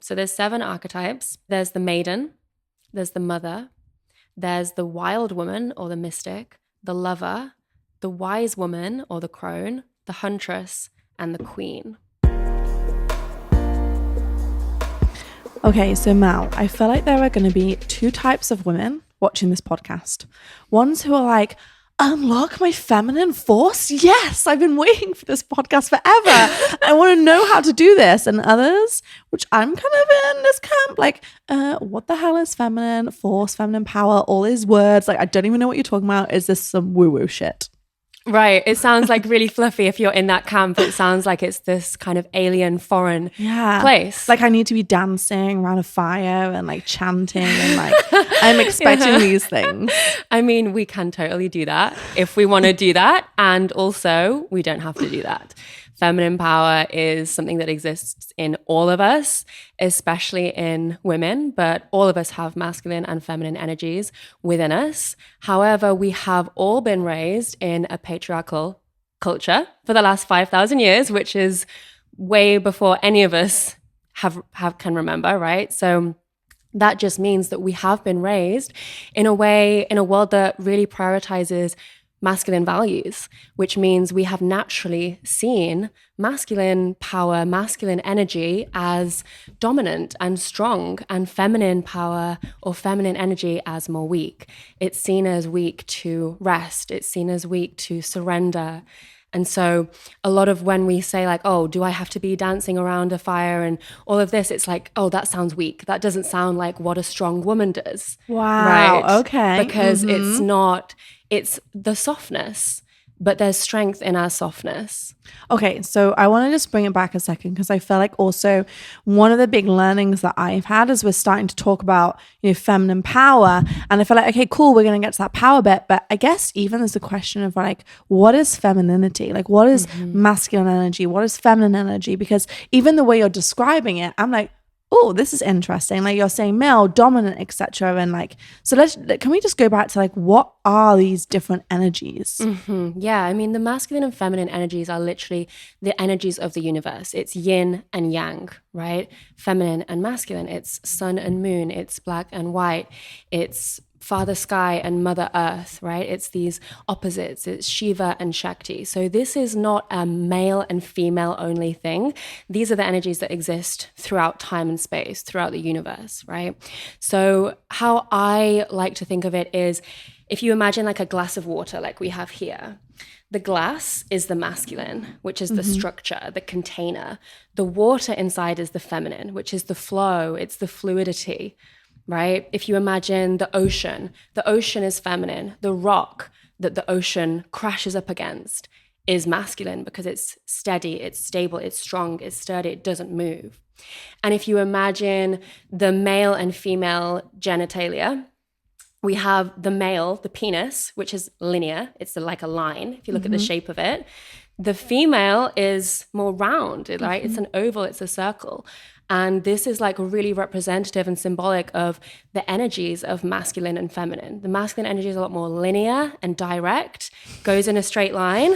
So there's 7 archetypes. There's the maiden, there's the mother, there's the wild woman or the mystic, the lover, the wise woman or the crone, the huntress, and the queen. Okay, so Mel, I feel like there are going to be 2 types of women watching this podcast. Ones who are like, unlock my feminine force? Yes, I've been waiting for this podcast forever. I want to know how to do this. And others, which I'm kind of in this camp, like, what the hell is feminine force, feminine power, all these words? Like, I don't even know what you're talking about. Is this some woo-woo shit? Right. It sounds like really fluffy if you're in that camp. It sounds like it's this kind of alien foreign place. Like I need to be dancing around a fire and like chanting and like I'm expecting these things. I mean, we can totally do that if we want to do that. And also we don't have to do that. Feminine power is something that exists in all of us, especially in women, but all of us have masculine and feminine energies within us. However, we have all been raised in a patriarchal culture for the last 5,000 years, which is way before any of us can remember, right? So that just means that we have been raised in a way, in a world that really prioritizes masculine values, which means we have naturally seen masculine power, masculine energy as dominant and strong, and feminine power or feminine energy as more weak. It's seen as weak to rest. It's seen as weak to surrender. And so a lot of when we say like, oh, do I have to be dancing around a fire and all of this, it's like, oh, that sounds weak. That doesn't sound like what a strong woman does. Wow. Right? Okay. Because it's the softness, but there's strength in our softness. Okay, so I want to just bring it back a second because I feel like also one of the big learnings that I've had is we're starting to talk about, feminine power. And I feel like, okay, cool, we're going to get to that power bit. But I guess even there's a question of like, what is femininity? Like, what is masculine energy? What is feminine energy? Because even the way you're describing it, I'm like, oh, this is interesting. Like you're saying male, dominant, etc. And like, so can we just go back to like, what are these different energies? Yeah, I mean, the masculine and feminine energies are literally the energies of the universe. It's yin and yang, right? Feminine and masculine. It's sun and moon. It's black and white. It's Father Sky and Mother Earth, right? It's these opposites. It's Shiva and Shakti. So this is not a male and female only thing. These are the energies that exist throughout time and space, throughout the universe, right? So how I like to think of it is if you imagine like a glass of water like we have here, the glass is the masculine, which is the structure, the container. The water inside is the feminine, which is the flow. It's the fluidity. Right? If you imagine the ocean is feminine. The rock that the ocean crashes up against is masculine because it's steady, it's stable, it's strong, it's sturdy, it doesn't move. And if you imagine the male and female genitalia, we have the male, the penis, which is linear. It's like a line, if you look at the shape of it. The female is more round, right? It's an oval, it's a circle. And this is like really representative and symbolic of the energies of masculine and feminine. The masculine energy is a lot more linear and direct, goes in a straight line.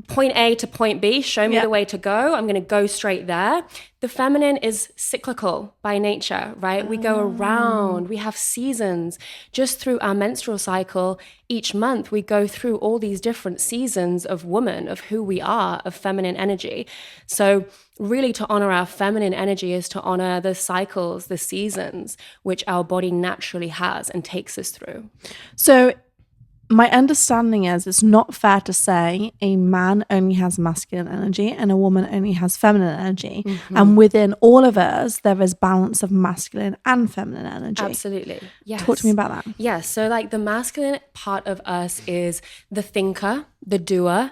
Point A to point B, show me the way to go. I'm going to go straight there. The feminine is cyclical by nature, right? We go around, we have seasons. Just through our menstrual cycle, each month we go through all these different seasons of woman, of who we are, of feminine energy. So really to honor our feminine energy is to honor the cycles, the seasons, which our body naturally has and takes us through. So my understanding is it's not fair to say a man only has masculine energy and a woman only has feminine energy. And within all of us, there is balance of masculine and feminine energy. Absolutely. Yes. Talk to me about that. Yes. So like the masculine part of us is the thinker, the doer,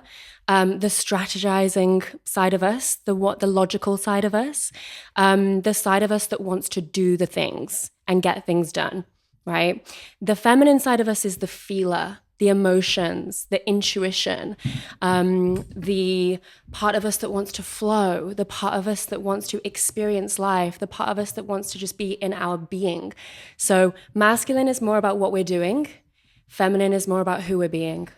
the strategizing side of us, the logical side of us, the side of us that wants to do the things and get things done, right? The feminine side of us is the feeler, the emotions, the intuition, the part of us that wants to flow, the part of us that wants to experience life, the part of us that wants to just be in our being. So masculine is more about what we're doing. Feminine is more about who we're being.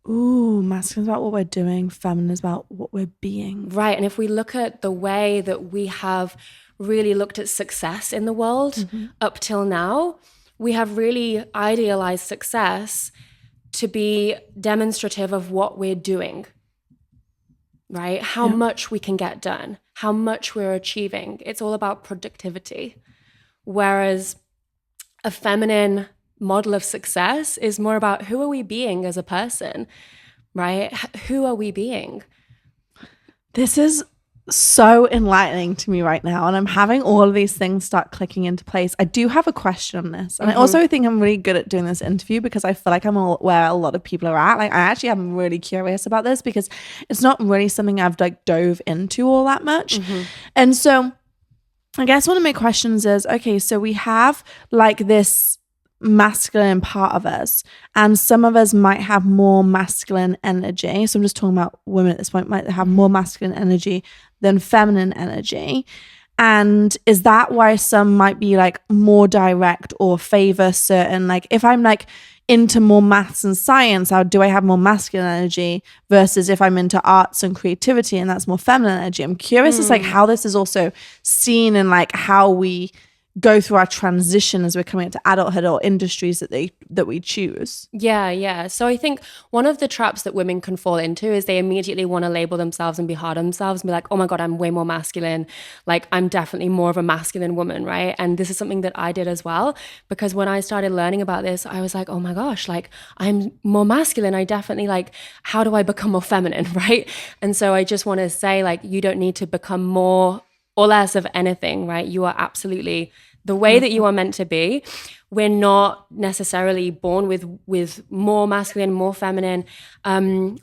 Ooh, masculine is about what we're doing. Feminine is about what we're being. Right. And if we look at the way that we have really looked at success in the world up till now, we have really idealized success to be demonstrative of what we're doing, right? How much we can get done, how much we're achieving. It's all about productivity. Whereas a feminine model of success is more about who are we being as a person, right? Who are we being? This is so enlightening to me right now, and I'm having all of these things start clicking into place. I do have a question on this, and I also think I'm really good at doing this interview because I feel like I'm where a lot of people are at. Like, I actually am really curious about this because it's not really something I've like dove into all that much. And so I guess one of my questions is, okay, so we have like this masculine part of us, and some of us might have more masculine energy. So I'm just talking about women at this point, might have more masculine energy than feminine energy. And is that why some might be like more direct or favor certain, like if I'm like into more maths and science, how do I have more masculine energy versus if I'm into arts and creativity and that's more feminine energy? I'm curious as like how this is also seen in like how we go through our transition as we're coming into adulthood or industries that we choose. Yeah. So I think one of the traps that women can fall into is they immediately want to label themselves and be hard on themselves and be like, oh my God, I'm way more masculine. Like, I'm definitely more of a masculine woman, right? And this is something that I did as well, because when I started learning about this, I was like, oh my gosh, like I'm more masculine. I definitely like, how do I become more feminine, right? And so I just want to say, like, you don't need to become more or less of anything, right? You are absolutely the way that you are meant to be. We're not necessarily born with more masculine, more feminine.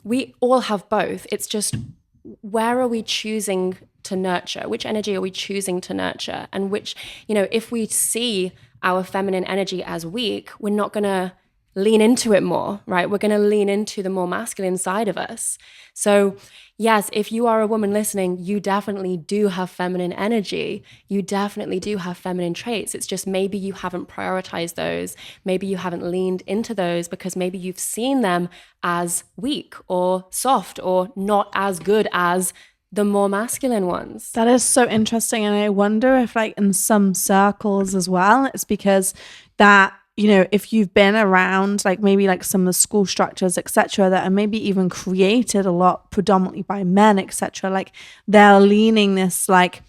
We all have both. It's just, where are we choosing to nurture? Which energy are we choosing to nurture? And which, if we see our feminine energy as weak, we're not going to lean into it more, right? We're going to lean into the more masculine side of us. So yes, if you are a woman listening, you definitely do have feminine energy. You definitely do have feminine traits. It's just maybe you haven't prioritized those. Maybe you haven't leaned into those because maybe you've seen them as weak or soft or not as good as the more masculine ones. That is so interesting. And I wonder if like in some circles as well, it's because that, if you've been around like maybe like some of the school structures, etc., that are maybe even created a lot predominantly by men, etc., like they're leaning this like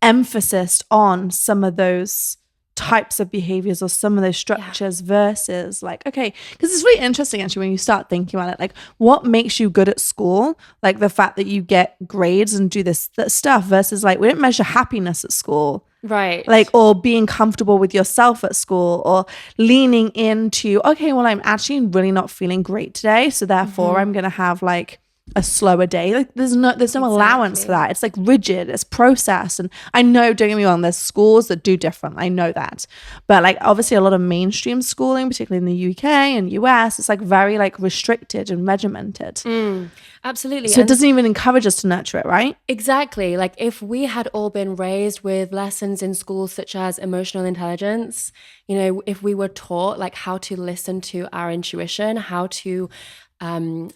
emphasis on some of those types of behaviors or some of those structures versus like, okay, because it's really interesting actually when you start thinking about it, like what makes you good at school, like the fact that you get grades and do this stuff versus like we don't measure happiness at school, right? Like, or being comfortable with yourself at school, or leaning into, okay, well, I'm actually really not feeling great today, so therefore I'm gonna have like a slower day. Like there's no allowance for that. It's like rigid, it's processed. And I know, don't get me wrong, there's schools that do different, I know that, but like obviously a lot of mainstream schooling, particularly in the UK and US, it's like very like restricted and regimented. Absolutely. So it doesn't even encourage us to nurture it, right? Exactly. Like if we had all been raised with lessons in schools such as emotional intelligence, if we were taught like how to listen to our intuition, how to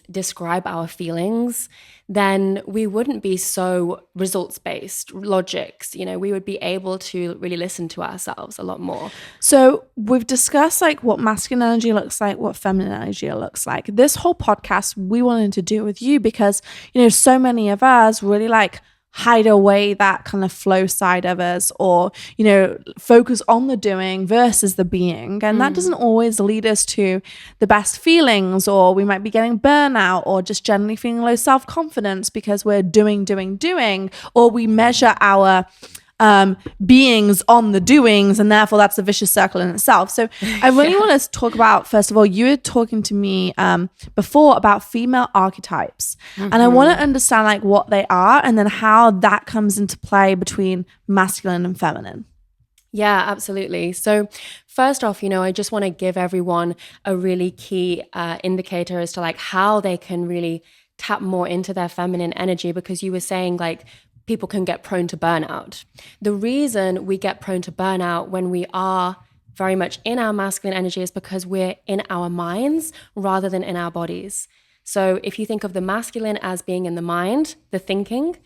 describe our feelings, then we wouldn't be so results-based logics. We would be able to really listen to ourselves a lot more. So we've discussed like what masculine energy looks like, what feminine energy looks like. This whole podcast we wanted to do with you because, so many of us really like hide away that kind of flow side of us, or focus on the doing versus the being, and that doesn't always lead us to the best feelings, or we might be getting burnout or just generally feeling low self-confidence because we're doing, or we measure our beings on the doings, and therefore that's a vicious circle in itself. So I really want to talk about, first of all, you were talking to me before about female archetypes, and I want to understand like what they are and then how that comes into play between masculine and feminine. Yeah, absolutely. So first off, I just want to give everyone a really key indicator as to like how they can really tap more into their feminine energy, because you were saying like people can get prone to burnout. The reason we get prone to burnout when we are very much in our masculine energy is because we're in our minds rather than in our bodies. So if you think of the masculine as being in the mind, the thinking,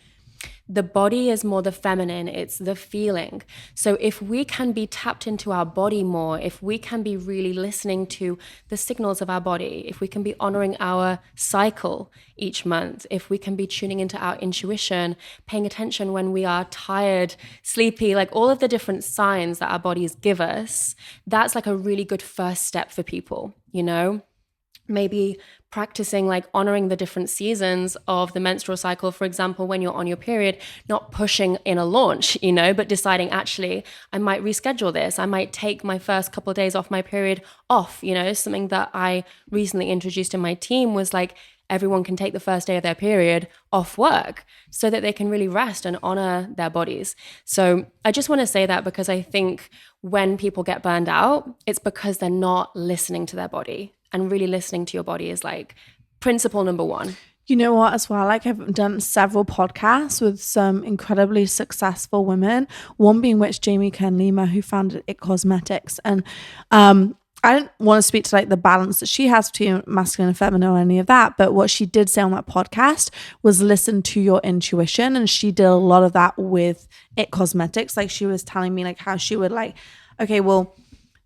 The body is more the feminine, it's the feeling. So if we can be tapped into our body more, if we can be really listening to the signals of our body, if we can be honoring our cycle each month, if we can be tuning into our intuition, paying attention when we are tired, sleepy, like all of the different signs that our bodies give us, that's like a really good first step for people, you know? Maybe practicing like honoring the different seasons of the menstrual cycle. For example, when you're on your period, not pushing in a launch, you know, but deciding actually, I might reschedule this. I might take my first couple of days off my period off, you know. Something that I recently introduced in my team was like, everyone can take the first day of their period off work so that they can really rest and honor their bodies. So I just want to say that because I think when people get burned out, it's because they're not listening to their body. And really listening to your body is like principle number one. You know what, as well, like I've done several podcasts with some incredibly successful women, one being which Jamie Kern-Lima, who founded It Cosmetics. And I don't want to speak to like the balance that she has between masculine and feminine or any of that, but what she did say on that podcast was listen to your intuition. And she did a lot of that with It Cosmetics. Like she was telling me like how she would like, okay, well,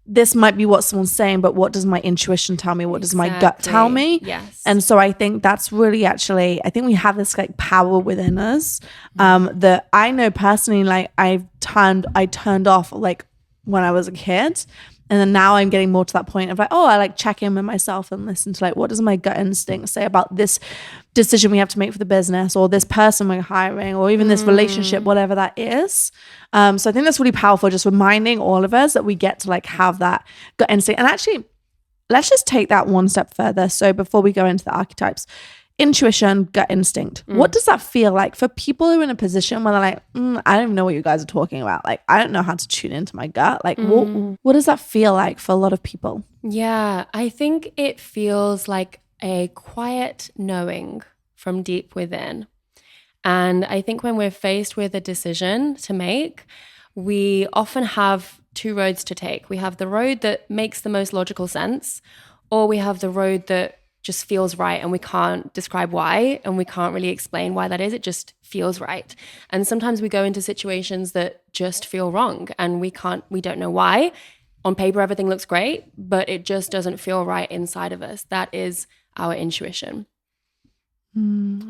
this might be what someone's saying, but what does my intuition tell me? What does my gut tell me? Yes. And so I think that's really actually, I think we have this like power within us that I know personally, like I turned off like when I was a kid. And then now I'm getting more to that point of like, oh, I like check in with myself and listen to like, what does my gut instinct say about this decision we have to make for the business or this person we're hiring or even this relationship, whatever that is. So I think that's really powerful, just reminding all of us that we get to like have that gut instinct. And actually, let's just take that one step further. So before we go into the archetypes, intuition, gut instinct. What does that feel like for people who are in a position where they're like, I don't even know what you guys are talking about. Like, I don't know how to tune into my gut. Like, what does that feel like for a lot of people? Yeah, I think it feels like a quiet knowing from deep within. And I think when we're faced with a decision to make, we often have two roads to take. We have the road that makes the most logical sense, or we have the road that just feels right and we can't describe why and we can't really explain why that is. It just feels right. And sometimes we go into situations that just feel wrong and we don't know why. On paper, everything looks great, but it just doesn't feel right inside of us. That is our intuition.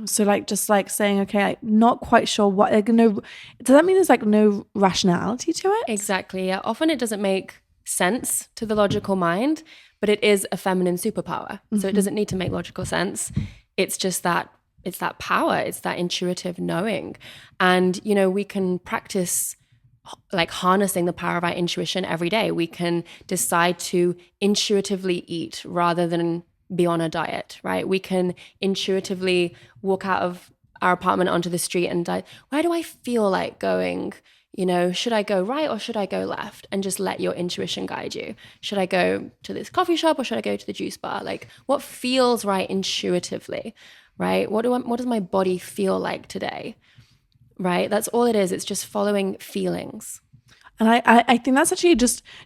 So like just like saying, okay, like not quite sure what, like no, does that mean there's like no rationality to it? Exactly. Yeah. Often it doesn't make sense to the logical mind, but it is a feminine superpower. So it doesn't need to make logical sense. It's just that it's that power. It's that intuitive knowing. And, you know, we can practice like harnessing the power of our intuition every day. We can decide to intuitively eat rather than be on a diet, right? We can intuitively walk out of our apartment onto the street and where do I feel like going? You know, should I go right or should I go left? And just let your intuition guide you. Should I go to this coffee shop or should I go to the juice bar? Like what feels right intuitively, right? What does my body feel like today, right? That's all it is. It's just following feelings. And I think that's actually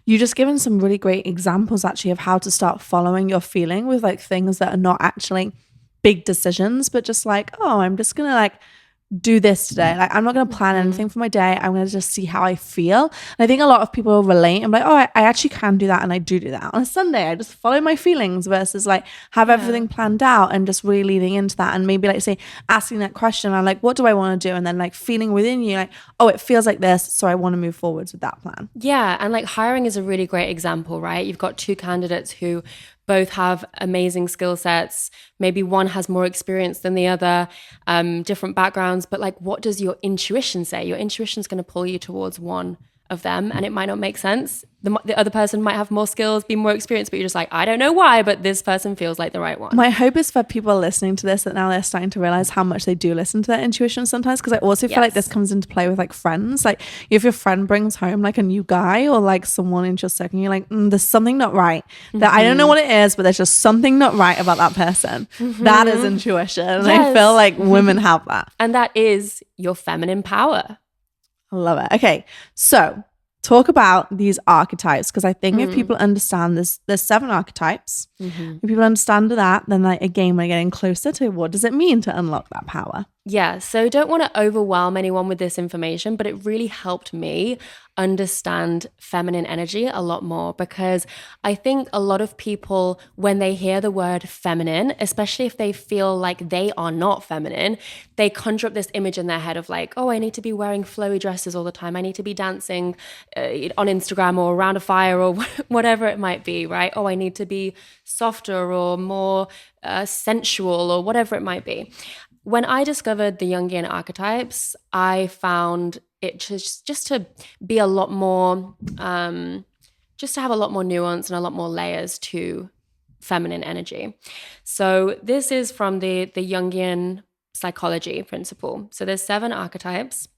you just given some really great examples actually of how to start following your feeling with like things that are not actually big decisions, but just like, oh, I'm just going to like do this today. Like I'm not going to plan anything for my day. I'm going to just see how I feel. And I think a lot of people relate. I'm like, oh, I actually can do that. And I do that. On a Sunday, I just follow my feelings versus like have everything planned out and just really leading into that. And maybe like say, asking that question, I'm like, what do I want to do? And then like feeling within you like, oh, it feels like this. So I want to move forwards with that plan. Yeah. And like hiring is a really great example, right? You've got two candidates who both have amazing skill sets. Maybe one has more experience than the other, different backgrounds, but like, what does your intuition say? Your intuition is going to pull you towards one of them and it might not make sense. The other person might have more skills, be more experienced, but you're just like, I don't know why, but this person feels like the right one. My hope is for people listening to this that now they're starting to realize how much they do listen to their intuition sometimes, because I also feel like this comes into play with like friends. Like if your friend brings home like a new guy or like someone into your circle, you're like, there's something not right. That I don't know what it is, but there's just something not right about that person. That is intuition. And I feel like women have that. And that is your feminine power. I love it. Okay, so talk about these archetypes, because I think if people understand this, there's 7 archetypes. If people understand that, then like again, we're getting closer to what does it mean to unlock that power. Yeah, so don't want to overwhelm anyone with this information, but it really helped me understand feminine energy a lot more, because I think a lot of people, when they hear the word feminine, especially if they feel like they are not feminine, they conjure up this image in their head of like, oh, I need to be wearing flowy dresses all the time. I need to be dancing on Instagram or around a fire or whatever it might be, right? Oh, I need to be softer or more sensual or whatever it might be. When I discovered the Jungian archetypes, I found it just to be a lot more, just to have a lot more nuance and a lot more layers to feminine energy. So this is from the Jungian psychology principle. So there's 7 archetypes.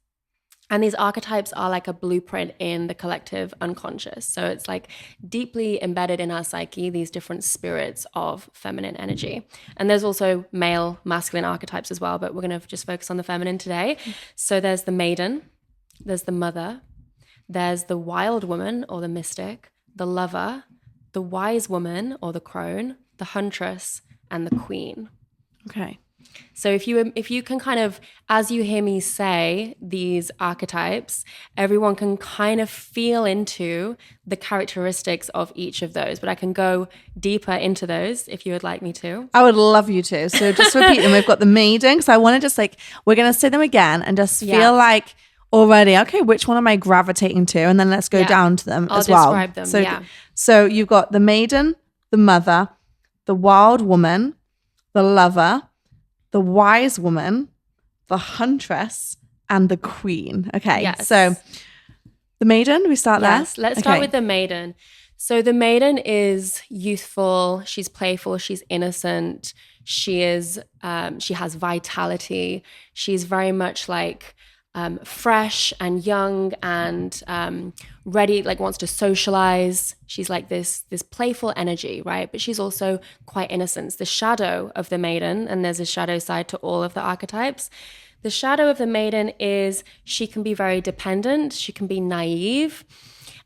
And these archetypes are like a blueprint in the collective unconscious. So it's like deeply embedded in our psyche, these different spirits of feminine energy. And there's also male, masculine archetypes as well, but we're going to just focus on the feminine today. So there's the maiden, there's the mother, there's the wild woman or the mystic, the lover, the wise woman or the crone, the huntress, and the queen. Okay. So if you can kind of, as you hear me say these archetypes, everyone can kind of feel into the characteristics of each of those. But I can go deeper into those if you would like me to. I would love you to. So just repeat them. We've got the maiden. because I want to just like, we're going to say them again and just feel like already, okay, which one am I gravitating to? And then let's go down to them as well. I'll describe them, So you've got the maiden, the mother, the wild woman, the lover, the wise woman, the huntress, and the queen. Okay, so the maiden, we start there? Yes, let's start with the maiden. So the maiden is youthful, she's playful, she's innocent, she has vitality, she's very much like fresh and young and ready, like wants to socialize. She's like this playful energy, right? But she's also quite innocent. The shadow of the maiden, and there's a shadow side to all of the archetypes. The shadow of the maiden is she can be very dependent. She can be naive.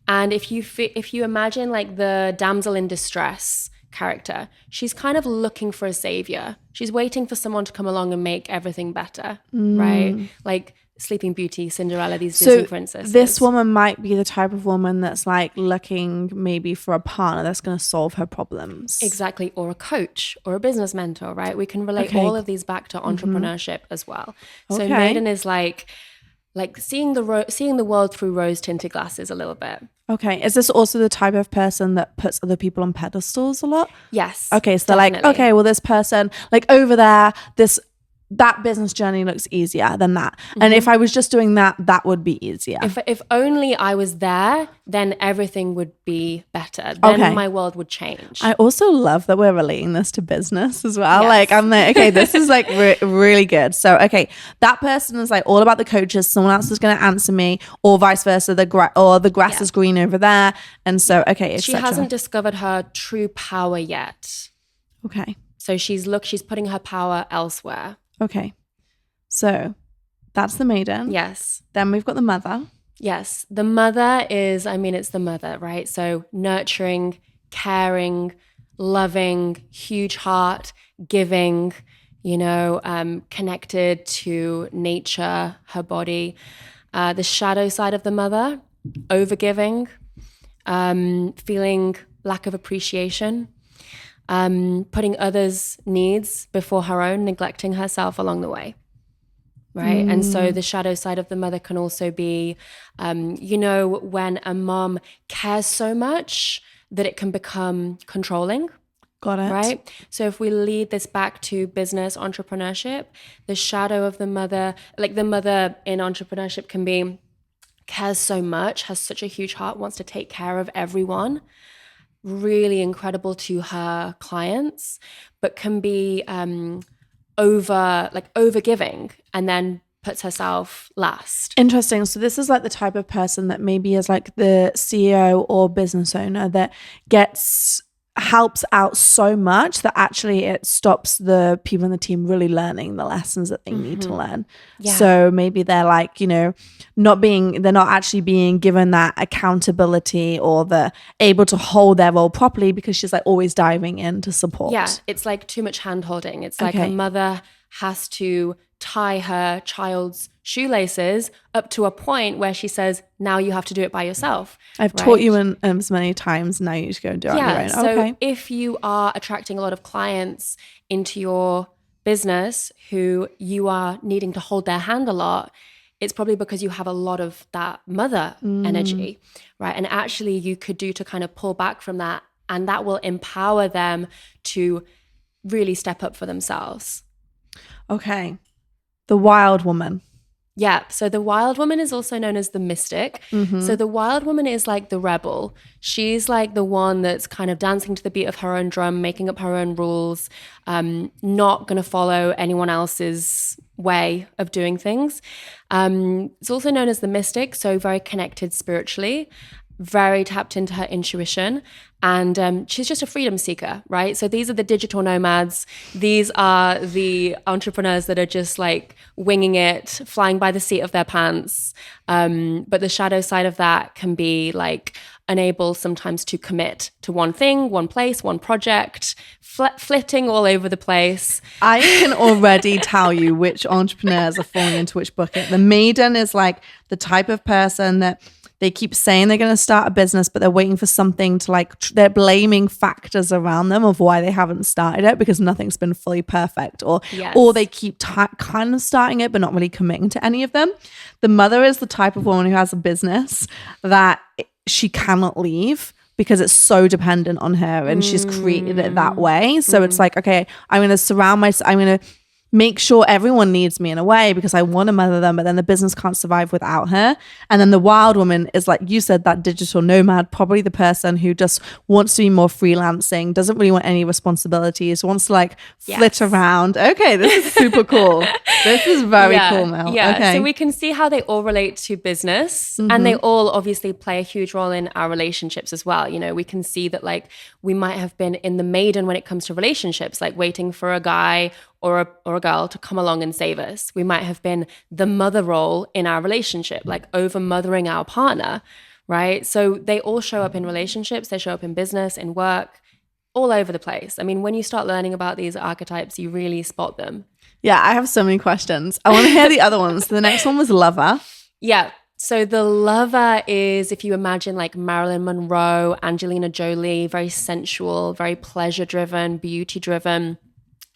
And if you imagine like the damsel in distress character, she's kind of looking for a savior. She's waiting for someone to come along and make everything better, right? Like Sleeping Beauty, Cinderella, these Disney princesses. This woman might be the type of woman that's like looking maybe for a partner that's going to solve her problems. Exactly. Or a coach or a business mentor, right? We can relate all of these back to entrepreneurship as well. So maiden is like seeing the world through rose-tinted glasses a little bit. Okay. Is this also the type of person that puts other people on pedestals a lot? Yes. Okay. So they're like, okay, well, this person, like over there, that business journey looks easier than that. And if I was just doing that, that would be easier. If only I was there, then everything would be better. Then my world would change. I also love that we're relating this to business as well. Yes. Like I'm like, okay, this is like really good. So, okay, that person is like all about the coaches. Someone else is going to answer me, or vice versa. The grass is green over there. And so, okay, she hasn't discovered her true power yet. Okay. So she's putting her power elsewhere. Okay. So that's the maiden. Yes. Then we've got the mother. Yes. The mother is, it's the mother, right? So nurturing, caring, loving, huge heart, giving, connected to nature, her body. The shadow side of the mother, overgiving, feeling lack of appreciation. Putting others' needs before her own, neglecting herself along the way, right? And so the shadow side of the mother can also be, when a mom cares so much that it can become controlling. Got it. Right? So if we lead this back to business, entrepreneurship, the shadow of the mother, like the mother in entrepreneurship can be, cares so much, has such a huge heart, wants to take care of everyone, really incredible to her clients, but can be overgiving and then puts herself last. Interesting. So this is like the type of person that maybe is like the CEO or business owner that helps out so much that actually it stops the people in the team really learning the lessons that they need to learn. Yeah. So maybe they're like, they're not actually being given that accountability or the able to hold their role properly because she's like always diving in to support. Yeah, it's like too much hand holding. It's like a mother has to tie her child's shoelaces up to a point where she says, now you have to do it by yourself. I've taught you in as many times. Now you just go and do it on your own. So okay. if you are attracting a lot of clients into your business who you are needing to hold their hand a lot, it's probably because you have a lot of that mother energy, right? And actually you could do to kind of pull back from that, and that will empower them to really step up for themselves. Okay. The wild woman. Yeah. So the wild woman is also known as the mystic. So the wild woman is like the rebel. She's like the one that's kind of dancing to the beat of her own drum, making up her own rules, not going to follow anyone else's way of doing things. It's also known as the mystic. So very connected spiritually, very tapped into her intuition. And she's just a freedom seeker, right? So these are the digital nomads. These are the entrepreneurs that are just like winging it, flying by the seat of their pants. But the shadow side of that can be like unable sometimes to commit to one thing, one place, one project, flitting all over the place. I can already tell you which entrepreneurs are falling into which bucket. The maiden is like the type of person that they keep saying they're going to start a business, but they're waiting for something to like, they're blaming factors around them of why they haven't started it because nothing's been fully perfect, or they keep kind of starting it, but not really committing to any of them. The mother is the type of woman who has a business that she cannot leave because it's so dependent on her and she's created it that way. So it's like, okay, I'm going to surround myself. I'm going to make sure everyone needs me in a way because I want to mother them, but then the business can't survive without her. And then the wild woman is like you said, that digital nomad, probably the person who just wants to be more freelancing, doesn't really want any responsibilities, wants to like flit around. Okay, this is super cool. This is very cool, Mel. Yeah, okay. So we can see how they all relate to business and they all obviously play a huge role in our relationships as well. You know, we can see that like we might have been in the maiden when it comes to relationships, like waiting for a guy or a girl to come along and save us. We might have been the mother role in our relationship, like over mothering our partner, right? So they all show up in relationships, they show up in business, in work, all over the place. I mean, when you start learning about these archetypes, you really spot them. Yeah, I have so many questions. I want to hear the other ones. The next one was lover. Yeah. So the lover is, if you imagine like Marilyn Monroe, Angelina Jolie, very sensual, very pleasure-driven, beauty-driven.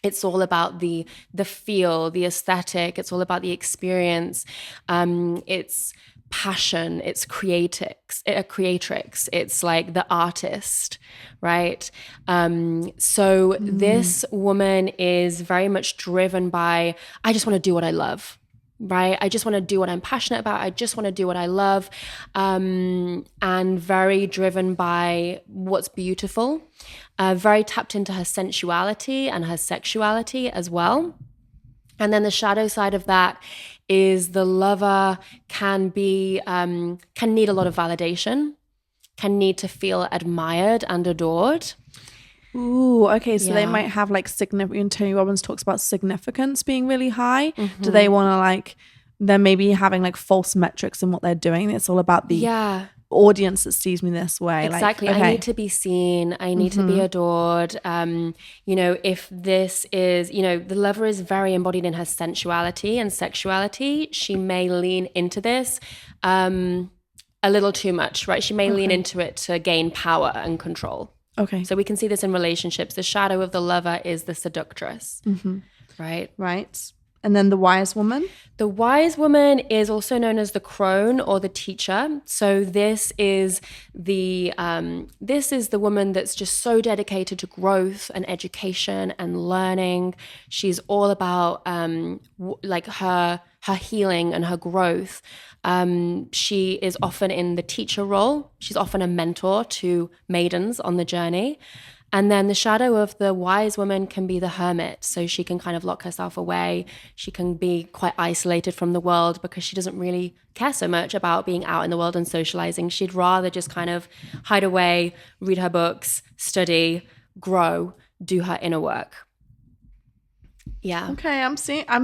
It's all about the feel, the aesthetic. It's all about the experience. It's passion. It's creatrix. It's like the artist, right? So this woman is very much driven by, I just want to do what I love. Right? I just want to do what I'm passionate about. I just want to do what I love. And very driven by what's beautiful. Very tapped into her sensuality and her sexuality as well. And then the shadow side of that is the lover can need a lot of validation, can need to feel admired and adored. Ooh, okay. So they might have like significant, Tony Robbins talks about significance being really high. Do they want to like, they're maybe having like false metrics in what they're doing? It's all about the audience that sees me this way. Exactly. Like, I need to be seen. I need to be adored. You know, if this is, you know, the lover is very embodied in her sensuality and sexuality. She may lean into this a little too much, right? She may lean into it to gain power and control. Okay. So we can see this in relationships. The shadow of the lover is the seductress, right? Right. And then the wise woman? The wise woman is also known as the crone or the teacher. So this is the woman that's just so dedicated to growth and education and learning. She's all about like her healing and her growth. She is often in the teacher role. She's often a mentor to maidens on the journey. And then the shadow of the wise woman can be the hermit. So she can kind of lock herself away. She can be quite isolated from the world because she doesn't really care so much about being out in the world and socializing. She'd rather just kind of hide away, read her books, study, grow, do her inner work. Yeah. Okay, I'm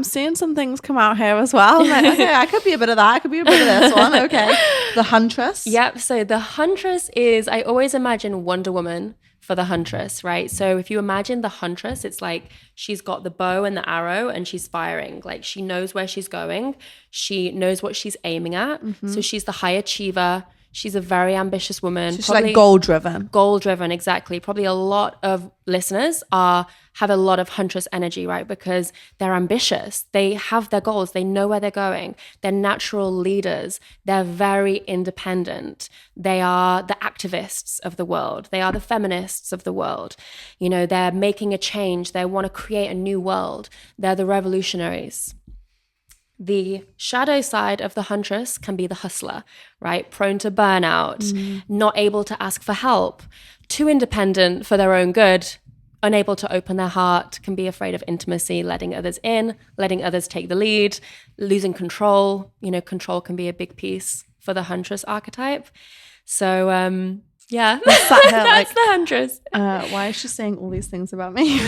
seeing some things come out here as well. I'm like, okay, I could be a bit of that. I could be a bit of this one. Okay. The Huntress. Yep. So the Huntress is, I always imagine Wonder Woman for the Huntress, right? So if you imagine the Huntress, it's like she's got the bow and the arrow and she's firing. Like she knows where she's going. She knows what she's aiming at. So she's the high achiever. She's a very ambitious woman. She's like goal driven. Goal driven, exactly. Probably a lot of listeners have a lot of Huntress energy, right? Because they're ambitious. They have their goals. They know where they're going. They're natural leaders. They're very independent. They are the activists of the world. They are the feminists of the world. You know, they're making a change. They want to create a new world. They're the revolutionaries. The shadow side of the Huntress can be the hustler, right? Prone to burnout, not able to ask for help, too independent for their own good, unable to open their heart, can be afraid of intimacy, letting others in, letting others take the lead, losing control. You know, control can be a big piece for the Huntress archetype. So, yeah, that's the Huntress. Why is she saying all these things about me?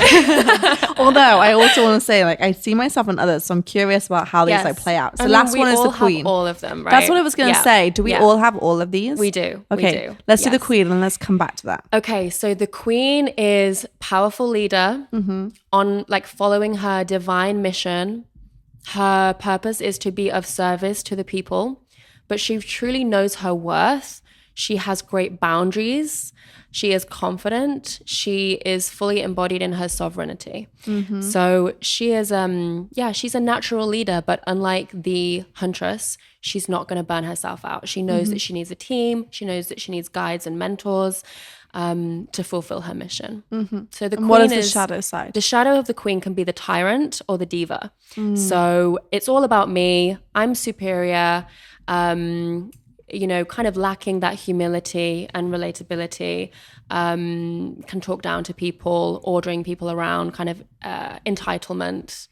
Although I also want to say, like, I see myself in others, so I'm curious about how these like play out. So last one is the Queen. Have all of them, right? That's what I was going to say. Do we all have all of these? We do. Okay, we do. Let's do the Queen and let's come back to that. Okay, so the Queen is powerful leader on like following her divine mission. Her purpose is to be of service to the people, but she truly knows her worth. She has great boundaries. She is confident. She is fully embodied in her sovereignty. So she is, she's a natural leader, but unlike the Huntress, she's not going to burn herself out. She knows that she needs a team. She knows that she needs guides and mentors to fulfill her mission. So the Queen what is the shadow side? The shadow of the Queen can be the tyrant or the diva. So it's all about me. I'm superior. You know, kind of lacking that humility and relatability, can talk down to people, ordering people around, kind of entitlement.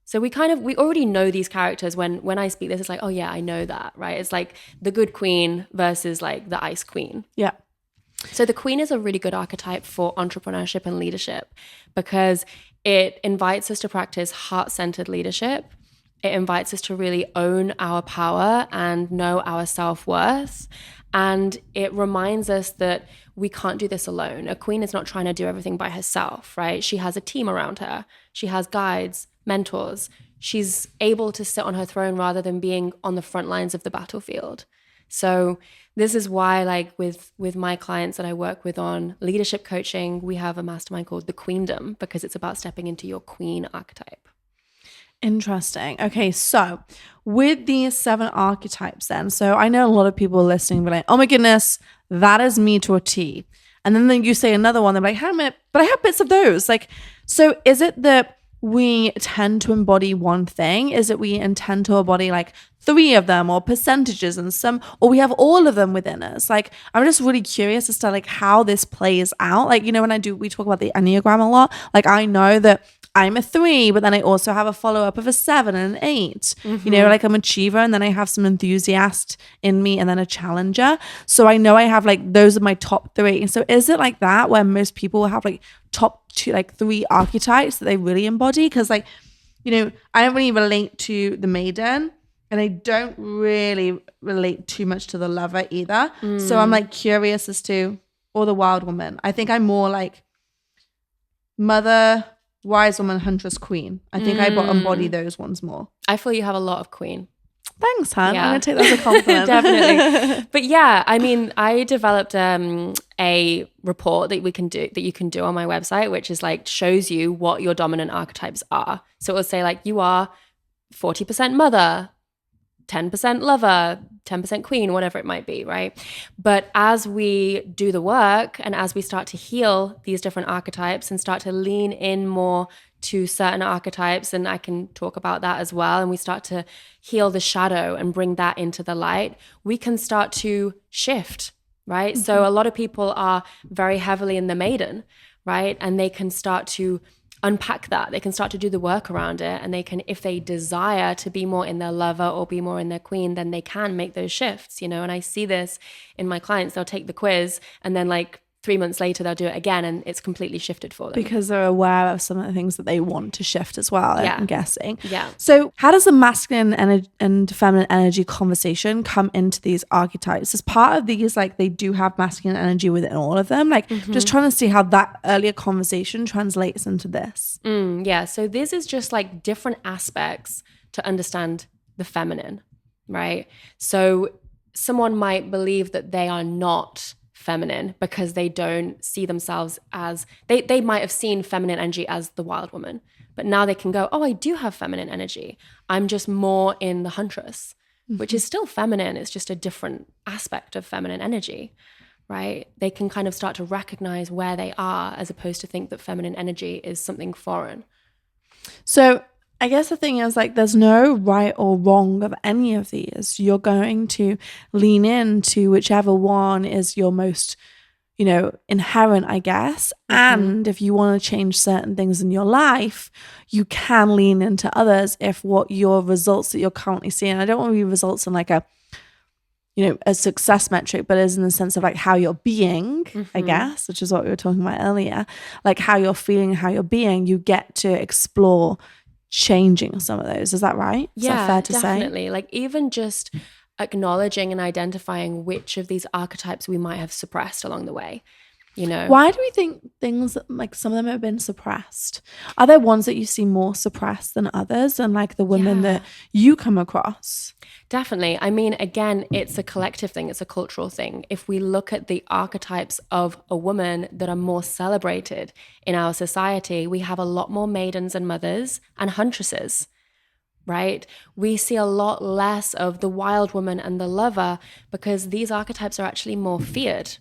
So we already know these characters. When I speak this, it's like, oh yeah, I know that, right? It's like the good queen versus like the ice queen. Yeah. So the Queen is a really good archetype for entrepreneurship and leadership because it invites us to practice heart-centered leadership. It invites us to really own our power and know our self-worth. And it reminds us that we can't do this alone. A queen is not trying to do everything by herself, right? She has a team around her. She has guides, mentors. She's able to sit on her throne rather than being on the front lines of the battlefield. So this is why, like with my clients that I work with on leadership coaching, we have a mastermind called The Queendom because it's about stepping into your queen archetype. Interesting. Okay, so with these 7 archetypes then, so I know a lot of people listening be like, oh my goodness, that is me to a T. And then you say another one, they're like, but I have bits of those. Like, so is it that we tend to embody one thing? Is it we intend to embody like 3 of them or percentages and some, or we have all of them within us? Like, I'm just really curious as to like how this plays out. Like, you know, we talk about the Enneagram a lot. Like, I know that I'm a 3, but then I also have a follow-up of a 7 and an 8. You know, like I'm an achiever and then I have some enthusiast in me and then a challenger. So I know I have like, those are my top 3. And so is it like that where most people have like top 2, like 3 archetypes that they really embody? Because like, you know, I don't really relate to the maiden and I don't really relate too much to the lover either. So I'm like curious as to, or the wild woman. I think I'm more like mother, wise woman, huntress, queen. I think I embody those ones more. I feel you have a lot of queen. Thanks, Han. Yeah. I'm going to take that as a compliment. Definitely. But yeah, I mean, I developed a report that you can do on my website, which is like shows you what your dominant archetypes are. So it will say like you are 40% mother, 10% lover, 10% queen, whatever it might be, right? But as we do the work and as we start to heal these different archetypes and start to lean in more to certain archetypes, and I can talk about that as well, and we start to heal the shadow and bring that into the light, we can start to shift, right? So a lot of people are very heavily in the maiden, right? And they can start to unpack that. They can start to do the work around it, and they can, if they desire to be more in their lover or be more in their queen, then they can make those shifts, you know. And I see this in my clients. They'll take the quiz and then like 3 months later they'll do it again and it's completely shifted for them. Because they're aware of some of the things that they want to shift as well, I'm guessing. Yeah. So how does the masculine and feminine energy conversation come into these archetypes? As part of these, like they do have masculine energy within all of them. Like just trying to see how that earlier conversation translates into this. Yeah. So this is just like different aspects to understand the feminine, right? So someone might believe that they are not feminine because they don't see themselves as, they might have seen feminine energy as the wild woman, but now they can go, oh, I do have feminine energy. I'm just more in the huntress, which is still feminine. It's just a different aspect of feminine energy, right? They can kind of start to recognize where they are as opposed to think that feminine energy is something foreign. So I guess the thing is like there's no right or wrong of any of these. You're going to lean into whichever one is your most, inherent, I guess. And if you want to change certain things in your life, you can lean into others if what your results that you're currently seeing. I don't want to be results in like a success metric, but is in the sense of like how you're being, I guess, which is what we were talking about earlier, like how you're feeling, how you're being, you get to explore changing some of those. Is that right? Is that fair to definitely. say? Like even just acknowledging and identifying which of these archetypes we might have suppressed along the way. Why do we think things like some of them have been suppressed? Are there ones that you see more suppressed than others, and like the women that you come across? Definitely. I mean, again, it's a collective thing. It's a cultural thing. If we look at the archetypes of a woman that are more celebrated in our society, we have a lot more maidens and mothers and huntresses, right? We see a lot less of the wild woman and the lover because these archetypes are actually more feared.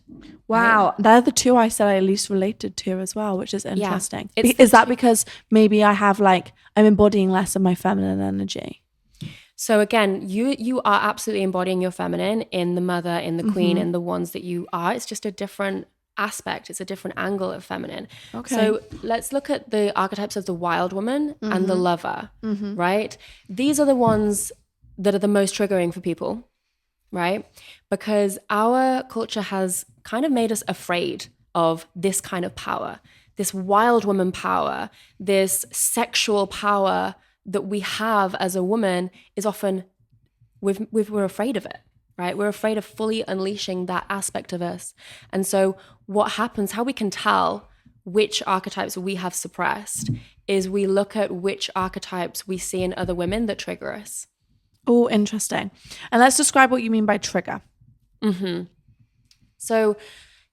Wow. Right? They're the two I said I least related to as well, which is interesting. Yeah, is that because maybe I have like, I'm embodying less of my feminine energy? So again, you are absolutely embodying your feminine in the mother, in the queen, in the ones that you are. It's just a different aspect. It's a different angle of feminine. Okay. So let's look at the archetypes of the wild woman and the lover, right? These are the ones that are the most triggering for people, right? Because our culture has kind of made us afraid of this kind of power, this wild woman power, this sexual power that we have as a woman is often, we're afraid of it, right? We're afraid of fully unleashing that aspect of us. And so what happens, how we can tell which archetypes we have suppressed is we look at which archetypes we see in other women that trigger us. Oh, interesting. And let's describe what you mean by trigger. So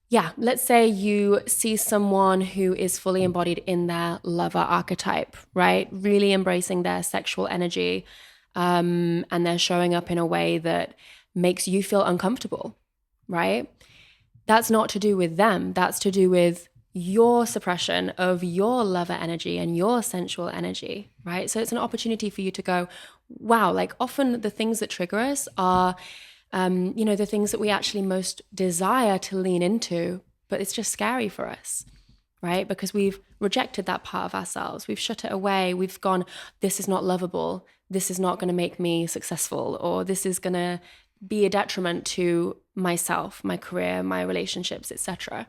yeah, let's say you see someone who is fully embodied in their lover archetype, right? Really embracing their sexual energy, and they're showing up in a way that makes you feel uncomfortable, right? That's not to do with them. That's to do with your suppression of your lover energy and your sensual energy, right? So it's an opportunity for you to go, wow, like often the things that trigger us are the things that we actually most desire to lean into, but it's just scary for us, right? Because we've rejected that part of ourselves. We've shut it away. We've gone, this is not lovable. This is not going to make me successful, or this is going to be a detriment to myself, my career, my relationships, etc.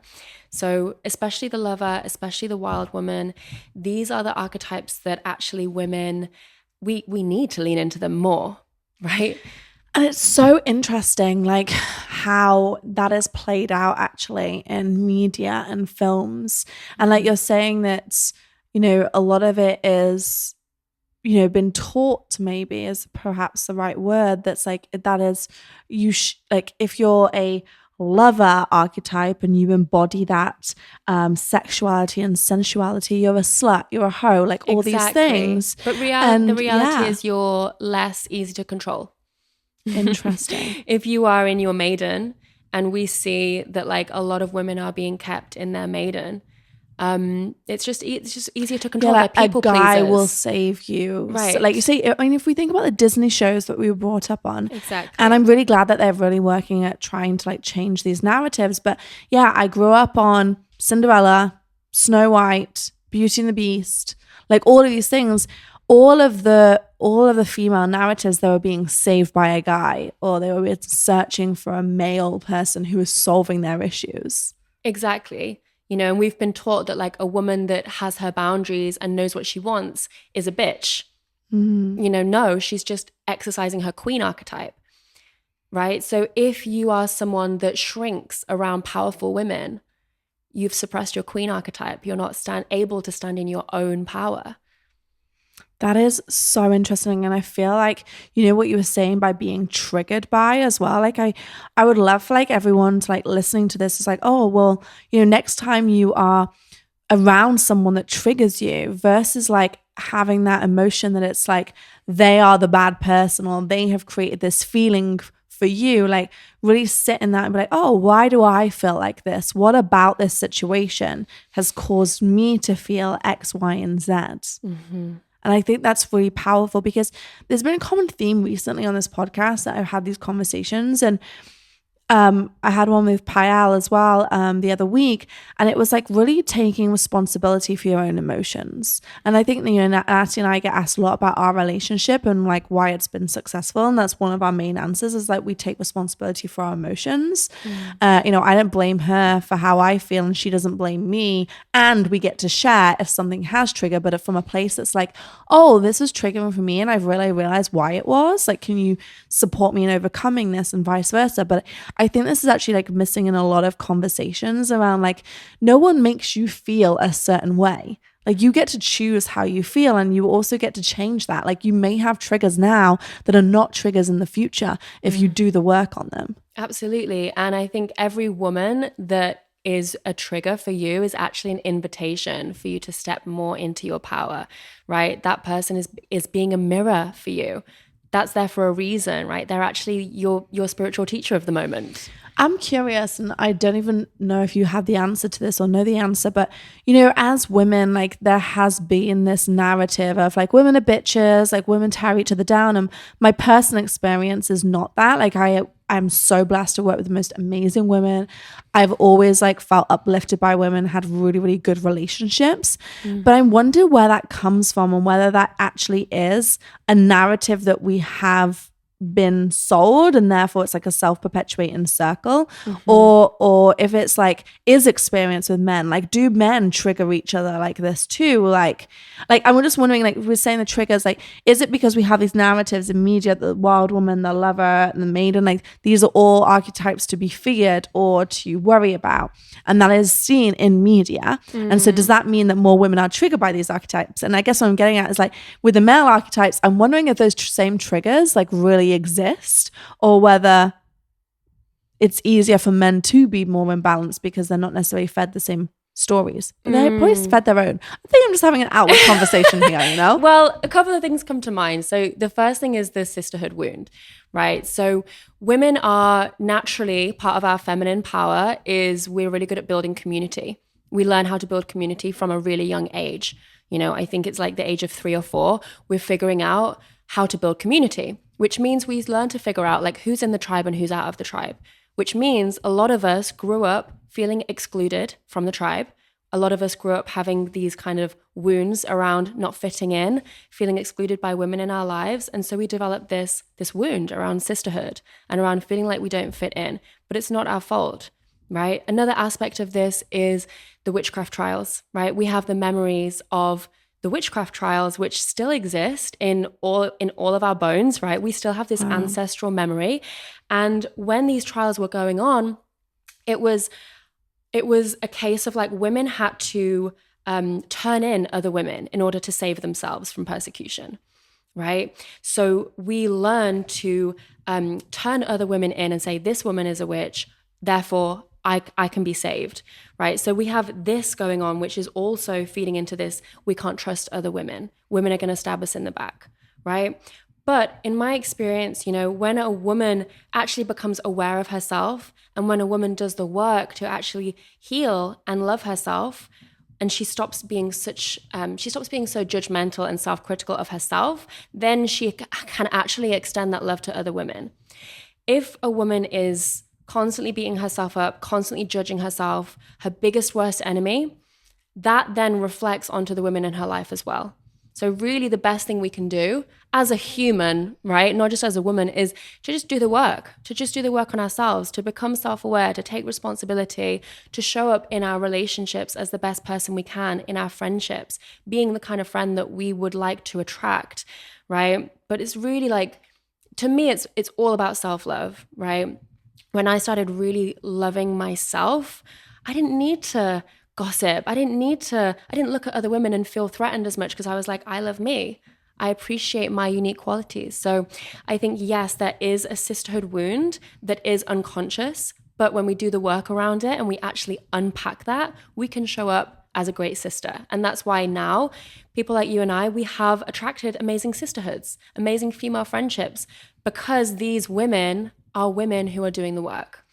So especially the lover, especially the wild woman, these are the archetypes that actually women, we need to lean into them more, right? And it's so interesting, like how that is played out actually in media and films. And like you're saying that, a lot of it is, been taught, maybe is perhaps the right word. That's like, that is, like if you're a lover archetype and you embody that sexuality and sensuality, you're a slut, you're a hoe, like all these things. But the reality is you're less easy to control. Interesting. If you are in your maiden, and we see that like a lot of women are being kept in their maiden, it's just easier to control. Like their people a guy pleasers will save you, right? So, like you say, I mean, if we think about the Disney shows that we were brought up on, exactly. And I'm really glad that they're really working at trying to like change these narratives. But yeah, I grew up on Cinderella, Snow White, Beauty and the Beast, like all of these things. All of the female narratives, they were being saved by a guy, or they were searching for a male person who was solving their issues. Exactly. And we've been taught that like a woman that has her boundaries and knows what she wants is a bitch. No, she's just exercising her queen archetype, right? So if you are someone that shrinks around powerful women, you've suppressed your queen archetype. You're not able to stand in your own power. That is so interesting. And I feel like, what you were saying by being triggered by as well. Like I would love for like everyone to like listening to this is like, oh, well, next time you are around someone that triggers you versus like having that emotion that it's like they are the bad person or they have created this feeling for you, like really sit in that and be like, oh, why do I feel like this? What about this situation has caused me to feel X, Y, and Z? And I think that's really powerful because there's been a common theme recently on this podcast that I've had these conversations, and I had one with Payal as well the other week, and it was like really taking responsibility for your own emotions. And I think Natty and I get asked a lot about our relationship and like why it's been successful, and that's one of our main answers is like we take responsibility for our emotions. I don't blame her for how I feel, and she doesn't blame me, and we get to share if something has triggered, but from a place that's like, oh, this was triggering for me, and I've really realized why it was. Like, can you support me in overcoming this, and vice versa? But I think this is actually like missing in a lot of conversations around like no one makes you feel a certain way. Like you get to choose how you feel, and you also get to change that. Like you may have triggers now that are not triggers in the future if you do the work on them. Absolutely. And I think every woman that is a trigger for you is actually an invitation for you to step more into your power, right? That person is being a mirror for you. That's there for a reason, right? They're actually your spiritual teacher of the moment. I'm curious, and I don't even know if you have the answer to this or know the answer, but as women, like there has been this narrative of like women are bitches, like women tear each other down. And my personal experience is not that. Like I'm so blessed to work with the most amazing women. I've always like felt uplifted by women, had really, really good relationships. But I wonder where that comes from and whether that actually is a narrative that we have been sold and therefore it's like a self-perpetuating circle, or if it's like is experience with men, like do men trigger each other like this too, like I'm just wondering, like we're saying the triggers, like is it because we have these narratives in media, the wild woman, the lover, and the maiden, like these are all archetypes to be feared or to worry about, and that is seen in media. And so does that mean that more women are triggered by these archetypes? And I guess what I'm getting at is like with the male archetypes, I'm wondering if those same triggers like really exist, or whether it's easier for men to be more imbalanced because they're not necessarily fed the same stories. But they're probably fed their own. I think I'm just having an outward conversation here, Well, a couple of things come to mind. So the first thing is the sisterhood wound, right? So women are naturally part of our feminine power is we're really good at building community. We learn how to build community from a really young age. I think it's like the age of 3 or 4, we're figuring out how to build community, which means we learn to figure out like who's in the tribe and who's out of the tribe, which means a lot of us grew up feeling excluded from the tribe. A lot of us grew up having these kind of wounds around not fitting in, feeling excluded by women in our lives. And so we developed this wound around sisterhood and around feeling like we don't fit in, but it's not our fault, right? Another aspect of this is the witchcraft trials, right? We have the memories of the witchcraft trials, which still exist in all of our bones, right? We still have this ancestral memory. And when these trials were going on, it was a case of like women had to turn in other women in order to save themselves from persecution, right? So we learn to turn other women in and say, this woman is a witch, therefore I can be saved, right? So we have this going on, which is also feeding into this, we can't trust other women. Women are going to stab us in the back, right? But in my experience, when a woman actually becomes aware of herself and when a woman does the work to actually heal and love herself, and she stops being so judgmental and self-critical of herself, then she can actually extend that love to other women. If a woman is constantly beating herself up, constantly judging herself, her biggest, worst enemy, that then reflects onto the women in her life as well. So really the best thing we can do as a human, right? Not just as a woman, is to just do the work, on ourselves, to become self-aware, to take responsibility, to show up in our relationships as the best person we can, in our friendships, being the kind of friend that we would like to attract, right? But it's really like, to me, it's all about self-love, right? When I started really loving myself, I didn't need to gossip. I didn't look at other women and feel threatened as much, because I was like, I love me. I appreciate my unique qualities. So I think, yes, there is a sisterhood wound that is unconscious, but when we do the work around it and we actually unpack that, we can show up as a great sister. And that's why now people like you and I, we have attracted amazing sisterhoods, amazing female friendships, because these women are women who are doing the work.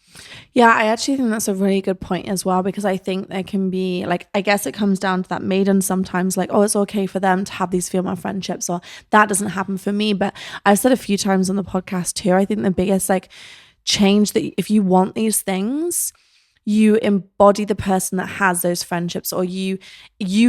Yeah, I actually think that's a really good point as well, because I think there can be like, I guess it comes down to that maiden sometimes, like, oh, it's okay for them to have these female friendships, or that doesn't happen for me. But I've said a few times on the podcast too, I think the biggest like change, that if you want these things, you embody the person that has those friendships, or you